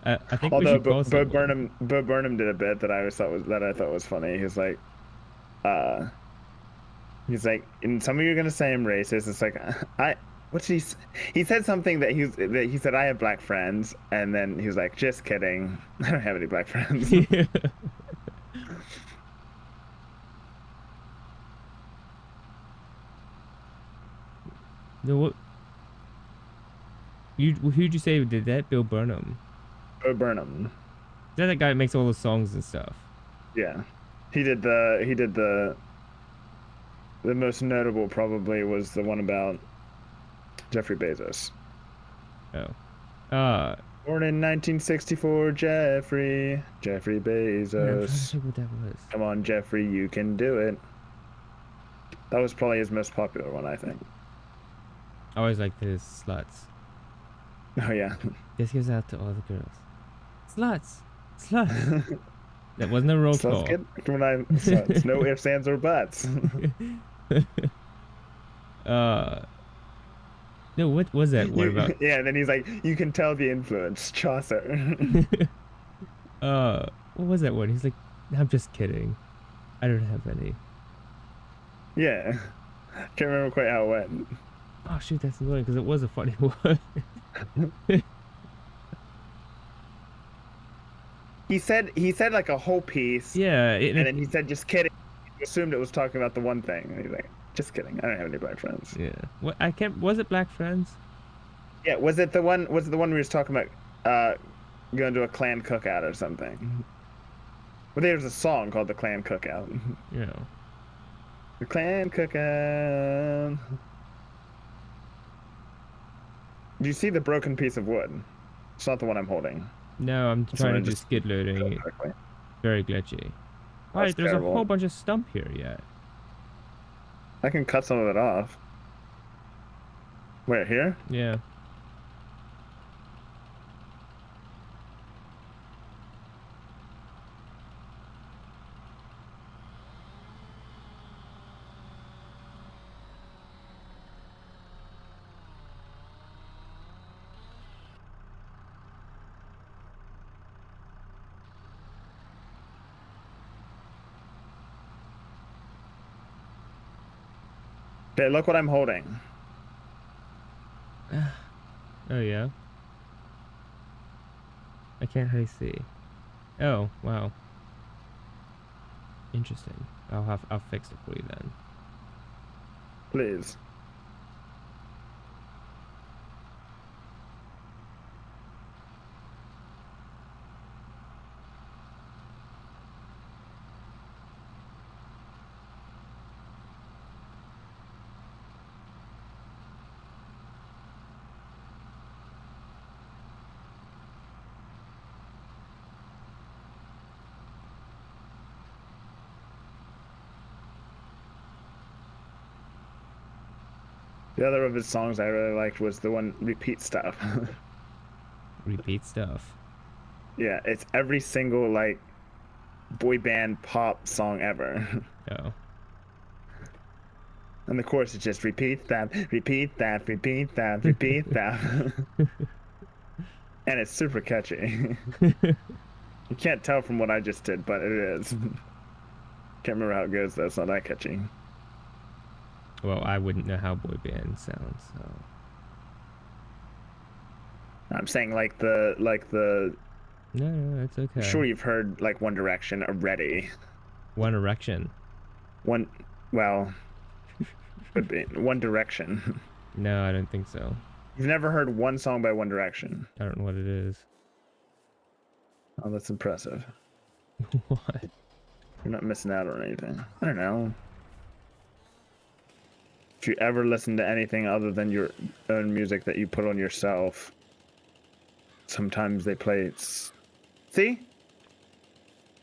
I think although Bo Burnham did a bit that I thought was funny. He's like, and some of you are gonna say I'm racist. It's like, he said something that he said I have black friends, and then he was like, just kidding, I don't have any black friends. Yeah. No, what? Who'd you say did that? Bill Burnham. Bo Burnham. Is that guy that makes all the songs and stuff? Yeah, he did the most notable probably was the one about Jeffrey Bezos. Oh. Born in 1964, Jeffrey Bezos. What that was. Come on, Jeffrey, you can do it. That was probably his most popular one, I think. I always liked his sluts. Oh yeah. This goes out to all the girls. Sluts. Sluts. That wasn't a roll call. Sluts. No ifs, ands, or buts. No, what was that word about? Yeah, and then he's like, you can tell the influence, Chaucer. What was that one? He's like, I'm just kidding. I don't have any. Yeah. Can't remember quite how it went. Oh shoot, that's annoying because it was a funny one. He said like a whole piece. Yeah, and then he said, just kidding. He assumed it was talking about the one thing. And he's like, just kidding. I don't have any black friends. Yeah. What? I can't. Was it Black Friends? Yeah. Was it the one where he was talking about going to a clan cookout or something? Well, there's a song called the Clan Cookout. Yeah. The Clan Cookout. Do you see the broken piece of wood? It's not the one I'm holding. No, I'm That's trying what to I just skid loading it. Very glitchy. Alright, there's terrible. a whole bunch of stump here yet. I can cut some of it off. Wait, here? Yeah. Okay, look what I'm holding. Oh yeah. I can't hardly see. Oh wow. Interesting. I'll fix it for you then. Please. The other of his songs I really liked was the one Repeat Stuff. Repeat stuff. Yeah, it's every single like boy band pop song ever. Oh. And the chorus is just repeat that, repeat that, repeat that, repeat that. And it's super catchy. You can't tell from what I just did, but it is. Can't remember how it goes though, it's not that catchy. Well, I wouldn't know how boy band sounds, so. I'm saying like the No, it's okay. I'm sure you've heard like One Direction already. One Erection. Well, could be One Direction. No, I don't think so. You've never heard one song by One Direction. I don't know what it is. Oh, that's impressive. What? You're not missing out on anything. I don't know. If you ever listen to anything other than your own music that you put on yourself, sometimes they play. See?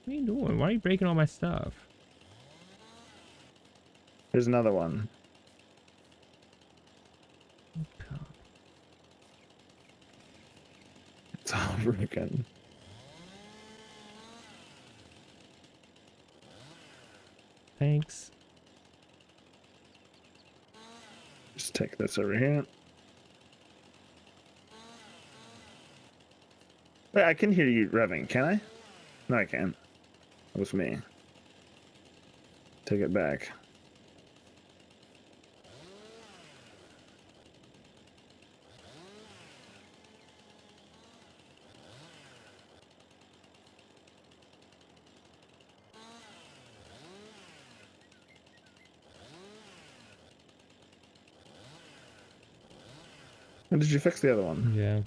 What are you doing? Why are you breaking all my stuff? Here's another one. It's all broken. Thanks. Just take this over here. Wait, I can hear you revving, can I? No, I can't. That was me. Take it back. When did you fix the other one? Yeah.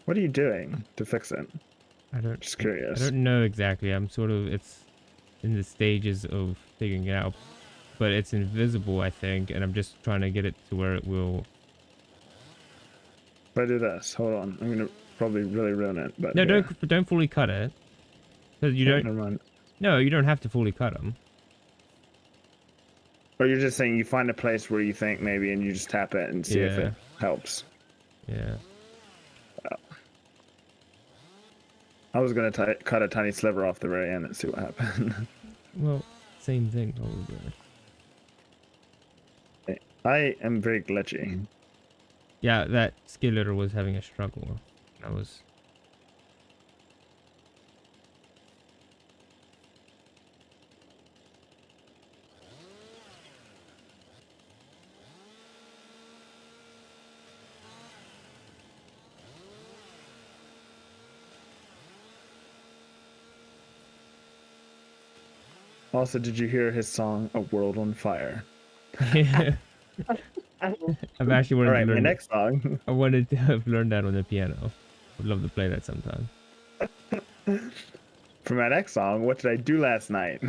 What are you doing to fix it? I don't. Just curious. I don't know exactly. I'm sort of. It's in the stages of figuring it out, but it's invisible, I think, and I'm just trying to get it to where it will. If I do this, hold on. I'm gonna probably really ruin it. But No, here. don't fully cut it. Because you Oh, don't. never mind. No, you don't have to fully cut them. Or you're just saying you find a place where you think maybe, and you just tap it and see if Yeah. it helps. Yeah. I was gonna cut a tiny sliver off the very end and see what happened. Well, same thing probably. I am very glitchy. Yeah, that skeletor was having a struggle. I was. Also, did you hear his song "A World on Fire"? I've actually wanted All right, to my learn. next song. I wanted to have learned that on the piano. Would love to play that sometime. For my next song, what did I do last night?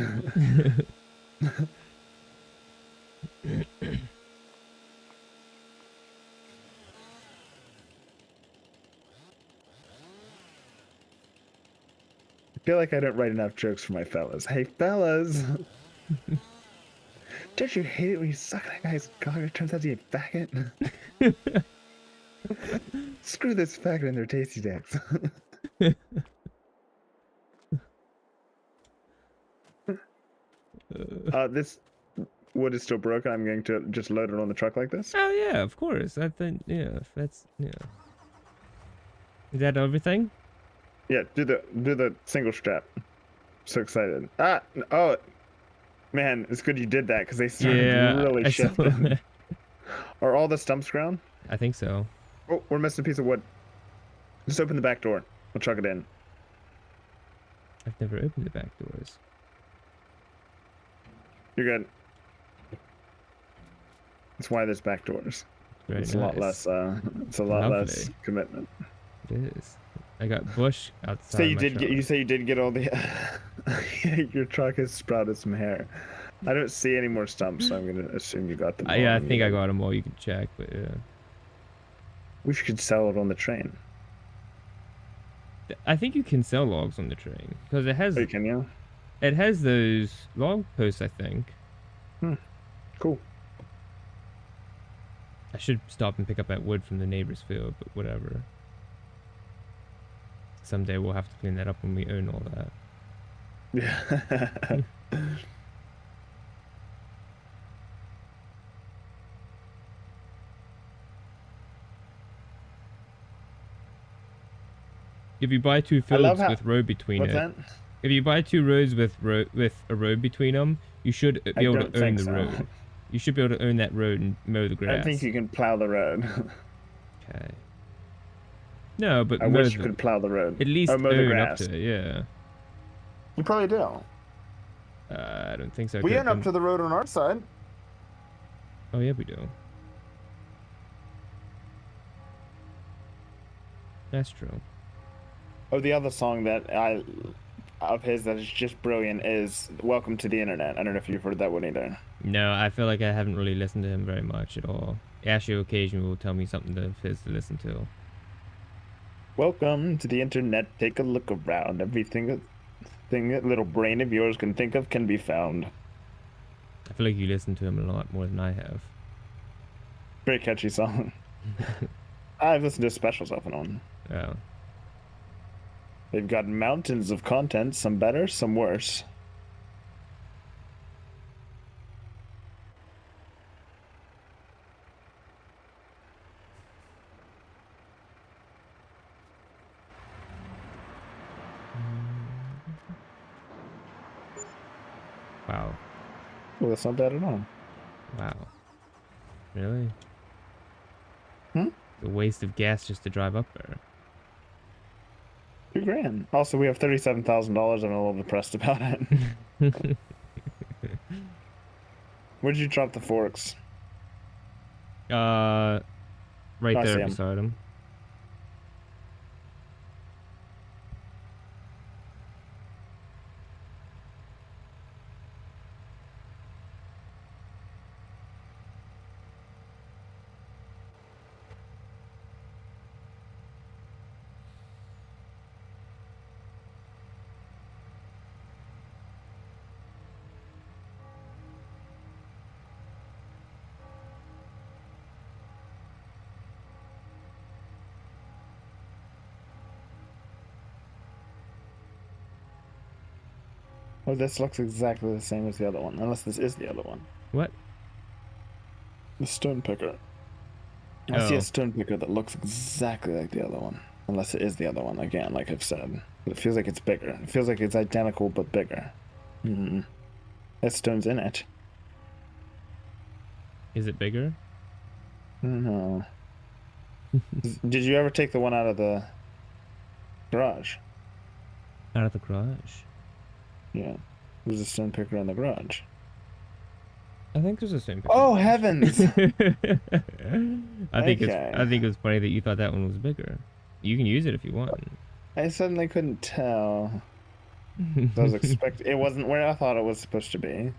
I feel like I don't write enough jokes for my fellas. Hey, fellas! Don't you hate it when you suck that guy's cock and it turns out to be a faggot? Screw this faggot and their tasty dicks. This wood is still broken. I'm going to just load it on the truck like this. Oh yeah, of course. I think that's Is that everything? Yeah, do the single strap. So excited. Oh, man, it's good you did that because they started really I saw shifting. that. Are all the stumps ground? I think so. Oh, we're missing a piece of wood. Just open the back door. We'll chuck it in. I've never opened the back doors. You're good. That's why there's back doors. Very It's a lot nice. less. It's a lot less Lovely. commitment. It is. I got bush outside. So you my did get. shop. You say you did get all the. Your truck has sprouted some hair. I don't see any more stumps, so I'm gonna assume you got them. all Yeah, I and think you- I got them all. You can check, but yeah. We should sell it on the train. I think you can sell logs on the train because it has Oh, can you? it has those log posts. I think. Cool. I should stop and pick up that wood from the neighbor's field, but whatever. Someday we'll have to clean that up when we own all that. Yeah. If you buy 2 fields with road between it, if you buy 2 roads with a road between them, you should be able to own the road. You should be able to own that road and mow the grass. I think you can plow the road. Okay. No, but I wish you could plow the road. At least mow the own grass. up to it, yeah. You probably do. I don't think so. We own up to the road on our side. Oh yeah, we do. That's true. Oh, the other song that of his that is just brilliant is "Welcome to the Internet." I don't know if you've heard that one either. No, I feel like I haven't really listened to him very much at all. Ashley occasionally will tell me something of his to listen to. Welcome to the internet. Take a look around. Everything that little brain of yours can think of can be found. I feel like you listen to him a lot more than I have. Very catchy song. I've listened to specials off and on. Yeah. They've got mountains of content, some better, some worse. Wow. Well, that's not bad at all. Wow. Really? Hmm? The waste of gas just to drive up there. $2,000. Also, we have $37,000. I'm a little depressed about it. Where'd you drop the forks? Right there beside him. Oh, this looks exactly the same as the other one, unless this is the other one. What? The stone picker. I see a stone picker that looks exactly like the other one, unless it is the other one again, like I've said. But it feels like it's bigger. It feels like it's identical but bigger. That stone's in it. Is it bigger? No. Did you ever take the one out of the garage? Out of the garage? Yeah. There's a stone picker in the garage. I think there's a stone picker. Oh heavens! I think it was funny that you thought that one was bigger. You can use it if you want. I suddenly couldn't tell. I was expecting it wasn't where I thought it was supposed to be.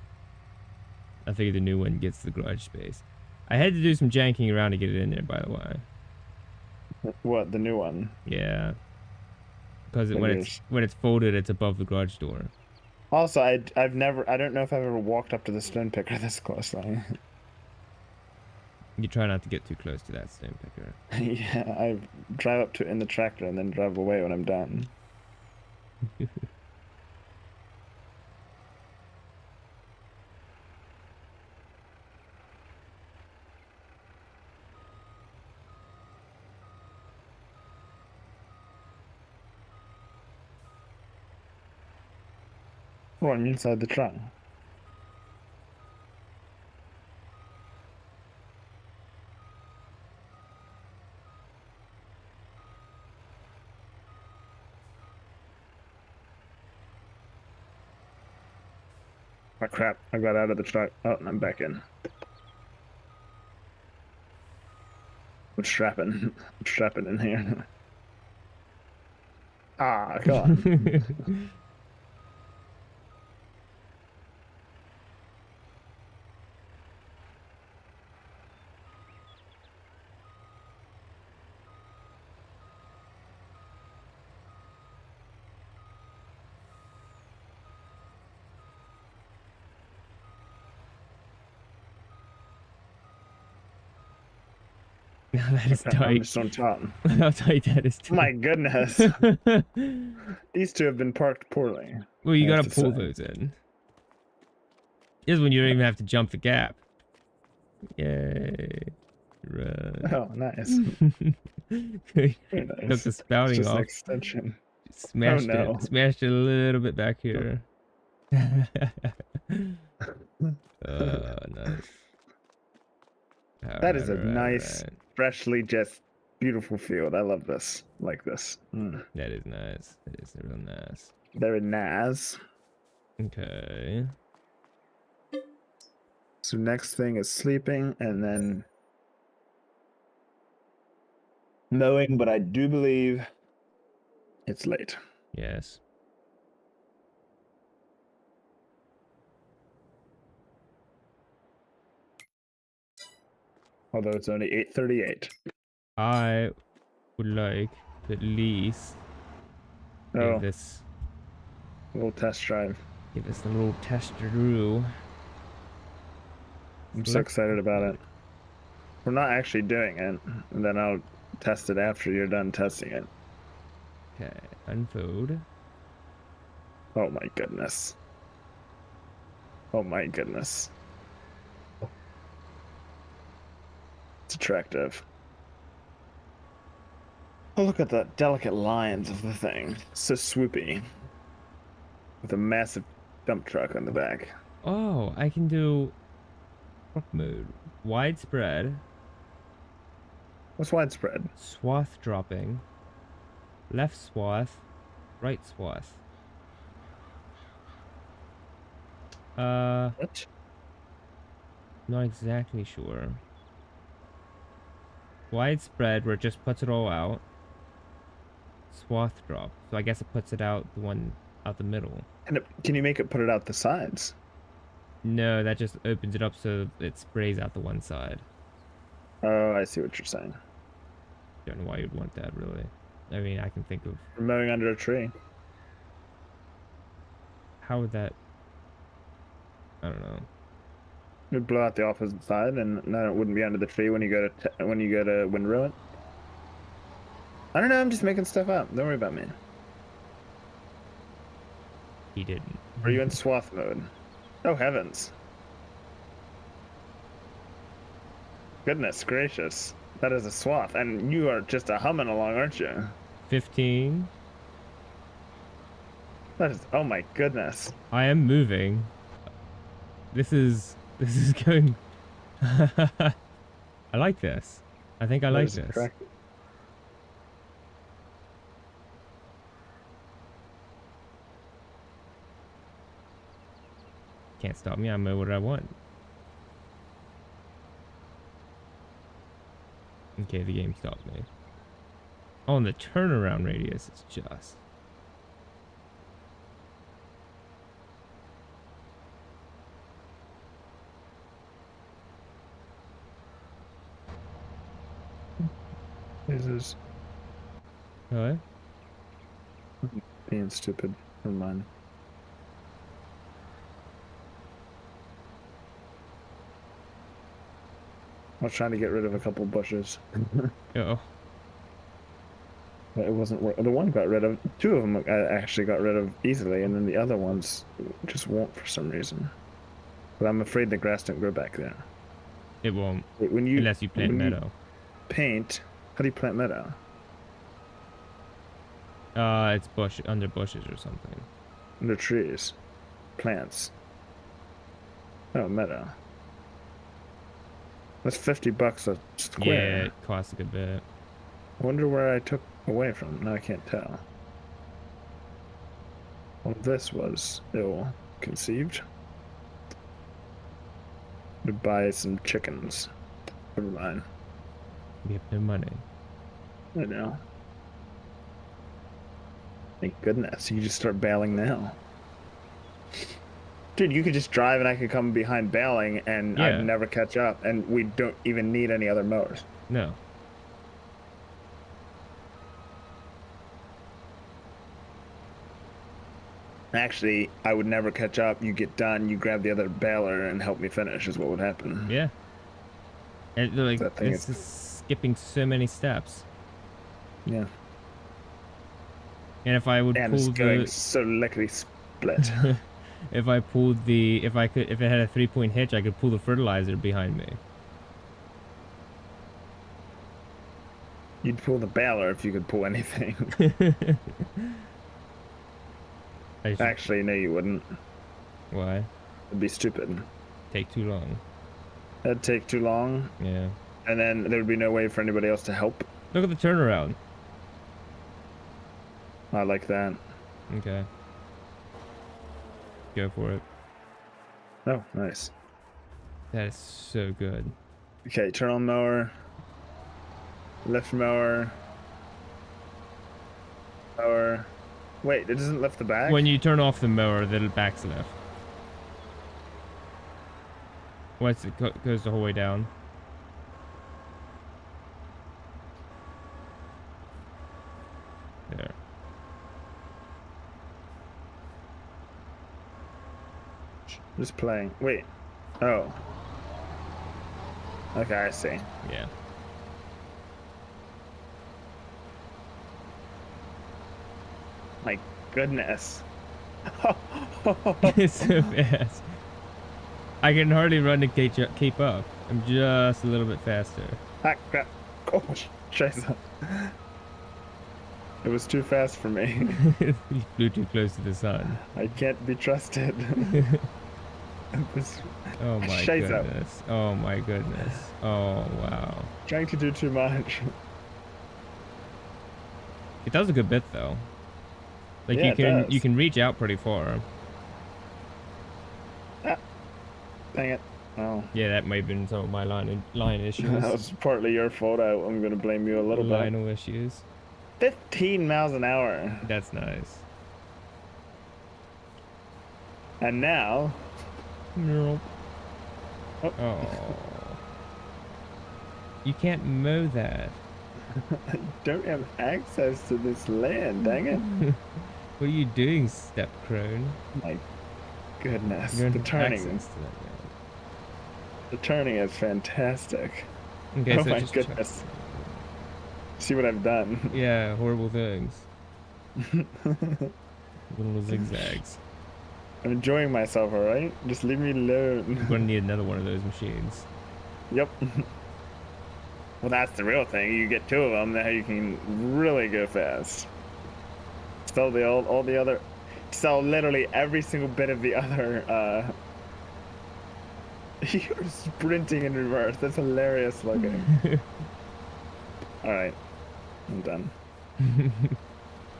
I figured the new one gets the garage space. I had to do some janking around to get it in there, by the way. What, the new one? Yeah. Because when it's folded, it's above the garage door. Also, I don't know if I've ever walked up to the stone picker this closely. You try not to get too close to that stone picker. Yeah, I drive up to it in the tractor and then drive away when I'm done. Oh, I'm inside the truck. Oh crap, I got out of the truck. Oh, and I'm back in. I'm strapping in here. Ah, come on. That is Okay, I'm tight. just on top. How tight that is. My goodness. These two have been parked poorly. Well, you I have gotta to pull say. those in. Here's when you don't even have to jump the gap. Yay. Run. Oh, nice. Very Very Took nice. the It's spouting just an off. extension. Smashed no. it. Smashed it a little bit back here. Nice. That is a Alright, nice, alright. freshly just beautiful field. I love this. Like this. That is nice. That is real nice. Very nice. Okay. So next thing is sleeping and then mowing, but I do believe it's late. Yes. Although it's only 8:38. I would like to at least Oh, give this a little test drive. a little test-a-roo. I'm so excited about it. We're not actually doing it, and then I'll test it after you're done testing it. Okay, unfold. Oh my goodness. Oh my goodness. It's attractive. Oh, look at the delicate lines of the thing. So swoopy. With a massive dump truck on the back. Oh, I can do truck mode. Widespread. What's widespread? Swath dropping. Left swath. Right swath. What? Not exactly sure. Widespread where it just puts it all out. Swath drop. So I guess it puts it out the one out the middle. Can you make it put it out the sides? No, that just opens it up so it sprays out the one side. Oh, I see what you're saying. Don't know why you'd want that, really. I mean, I can think of We're mowing under a tree. how would that. I don't know. We'd blow out the opposite side, and then it wouldn't be under the tree when you go to windrow it. I don't know. I'm just making stuff up. Don't worry about me. He didn't. Are you in swath mode? Oh heavens! Goodness gracious, that is a swath, and you are just a humming along, aren't you? 15. That is. Oh my goodness. I am moving. This is going. I like this. I think I That like is this. attractive. Can't stop me. I know what I want. Okay, the game stopped me. Oh, and the turnaround radius is just. This is What? being stupid. Never mind. I was trying to get rid of a couple bushes. Oh. But it wasn't work. The one got rid of. Two of them I actually got rid of easily, and then the other ones just won't for some reason. But I'm afraid the grass don't grow back there. It won't. When you Unless you plant when you meadow. paint, how do you plant meadow? It's bush under bushes or something. Under trees, plants. Oh, meadow. That's $50 a square. Yeah, it costs a good bit. I wonder where I took away from. Now I can't tell. Well, this was ill-conceived. To buy some chickens. Never mind. We have no money. I know. Thank goodness. You can just start bailing now. Dude, you could just drive and I could come behind bailing and Yeah. I'd never catch up. And we don't even need any other mowers. No. Actually, I would never catch up. You get done, you grab the other baler and help me finish is what would happen. Yeah. And like That thing this is- is skipping so many steps. Yeah. And if I would And pull it's going the so lickety split. if I pulled the if it had a 3-point hitch, I could pull the fertilizer behind me. You'd pull the baler if you could pull anything. I should, Actually, no, you wouldn't. why? It'd be stupid. Take too long. That'd take too long, Yeah. and then there would be no way for anybody else to help. Look at the turnaround. I like that. Okay. Go for it. Oh, nice. That is so good. Okay, turn on mower. Lift mower. Mower. Wait, it doesn't lift the back? When you turn off the mower, the back's left. Once it goes the whole way down. There. Just playing. Wait. Oh. Okay, I see. Yeah. My goodness. It's so fast. I can hardly run to keep up. I'm just a little bit faster. Ah, crap. Oh, scheiße. It was too fast for me. You flew too close to the sun. I can't be trusted. This, Oh my scheiße. goodness. Oh my goodness. Oh wow. Trying to do too much. It does a good bit though. Like Yeah, you it can does. reach out pretty far. Dang it. Oh. Yeah, that may have been some of my line issues. That was partly your fault. I'm going to blame you a little bit. Lionel issues. 15 miles an hour. That's nice. And now... Nope. Oh. Oh. You can't mow that. I don't have access to this land, dang it. What are you doing, step crone? My goodness. You don't The have turning. access to that land. The turning is fantastic. Okay, Oh so my just goodness. See what I've done. yeah, horrible things. Little zigzags. I'm enjoying myself, alright? Just leave me alone. We're gonna need another one of those machines. Yep. Well, that's the real thing. You get 2 of them, now you can really go fast. Sell all the other, sell literally every single bit of the other. You're sprinting in reverse. That's hilarious looking. All right, I'm done.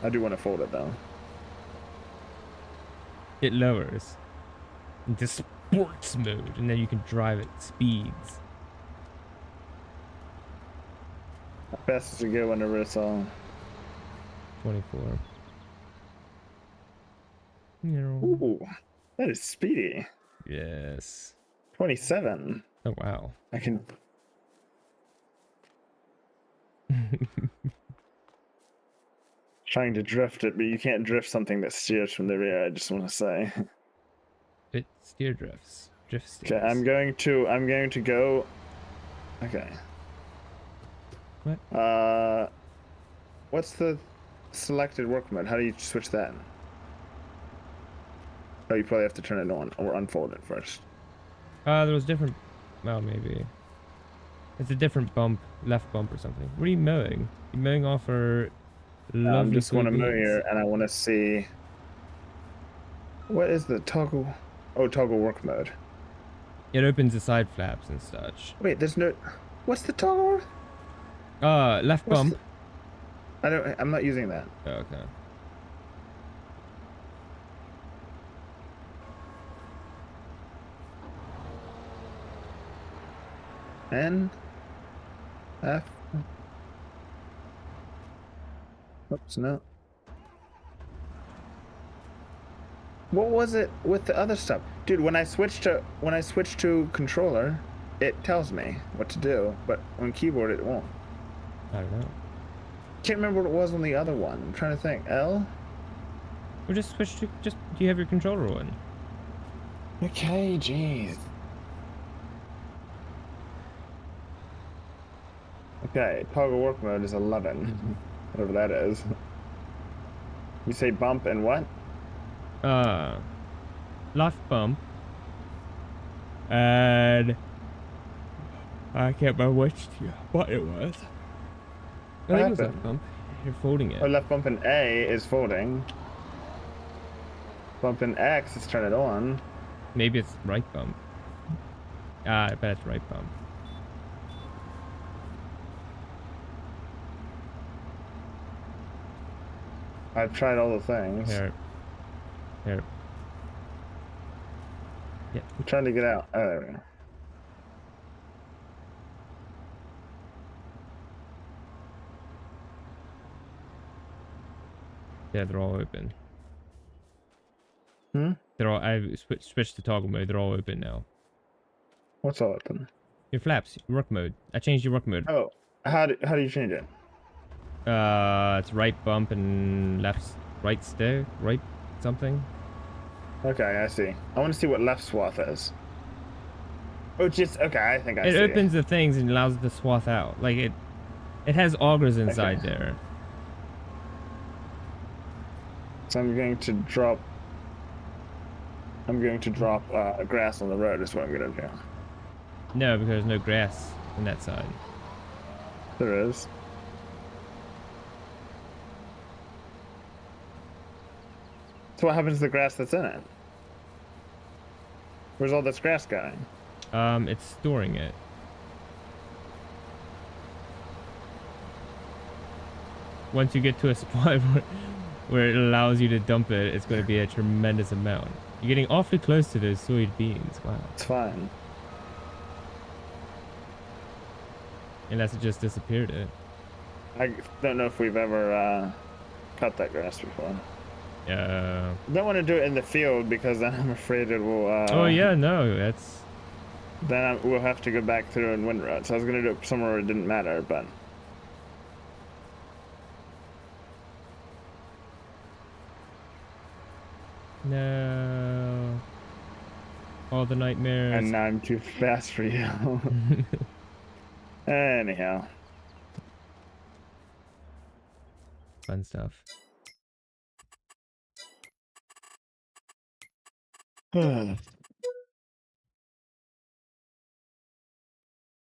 I do want to fold it though. It lowers into sports mode, and then you can drive at speeds. How fast does it go whenever it's all? 24. You know. Ooh, that is speedy. Yes. 27. Oh wow. I can. Trying to drift it, but you can't drift something that steers from the rear. I just want to say. It steer drifts. Drift steers. Okay, I'm going to go. Okay. What? What's the selected work mode? How do you switch that? Oh, you probably have to turn it on or unfold it first. There was different. Well, maybe. It's a different bump, left bump or something. What are you mowing? You mowing off our lovely. I'm just going to move soybeans? here, and I want to see. What is the toggle? Oh, toggle work mode. It opens the side flaps and such. Wait, there's no. What's the toggle? Left What's bump. I'm not using that. Oh, okay. N. F. Oops, no. What was it with the other stuff? Dude, when I switch to controller, it tells me what to do, but on keyboard it won't. I don't know. Can't remember what it was on the other one. I'm trying to think. L? Or just switch to do you have your controller on? Okay, toggle work mode is 11. Whatever that is. You say bump and what? Left bump. And I can't remember what it was. I think it was left bump. You're folding it. Oh, left bump and A is folding. Bump and X is turn it on. Maybe it's right bump. I bet it's right bump. I've tried all the things. Here. Here. Yeah. I'm trying to get out. Oh, there we go. Yeah, they're all open. Hmm? They're all. I switched to toggle mode. They're all open now. What's all open? Your flaps, your work mode. I changed your work mode. Oh, how do you change it? It's right bump and left, right stick, right something. Okay, I see. I want to see what left swath is. Oh, just okay. I think I see It opens the things and allows it to swath out. Like it has augers inside there. So I'm going to drop. Grass on the road. Is what I'm gonna do. No, because there's no grass on that side. There is. So what happens to the grass that's in it? Where's all this grass going? It's storing it. Once you get to a spot where it allows you to dump it, it's going to be a tremendous amount. You're getting awfully close to those soybeans. Wow. It's fine. Unless it just disappeared it. I don't know if we've ever cut that grass before. Yeah. I don't want to do it in the field because then I'm afraid it will. Oh yeah, no, that's. Then we'll have to go back through and windrow. So I was gonna do it somewhere where it didn't matter, but. No. All the nightmares. And now I'm too fast for you. Anyhow. Fun stuff.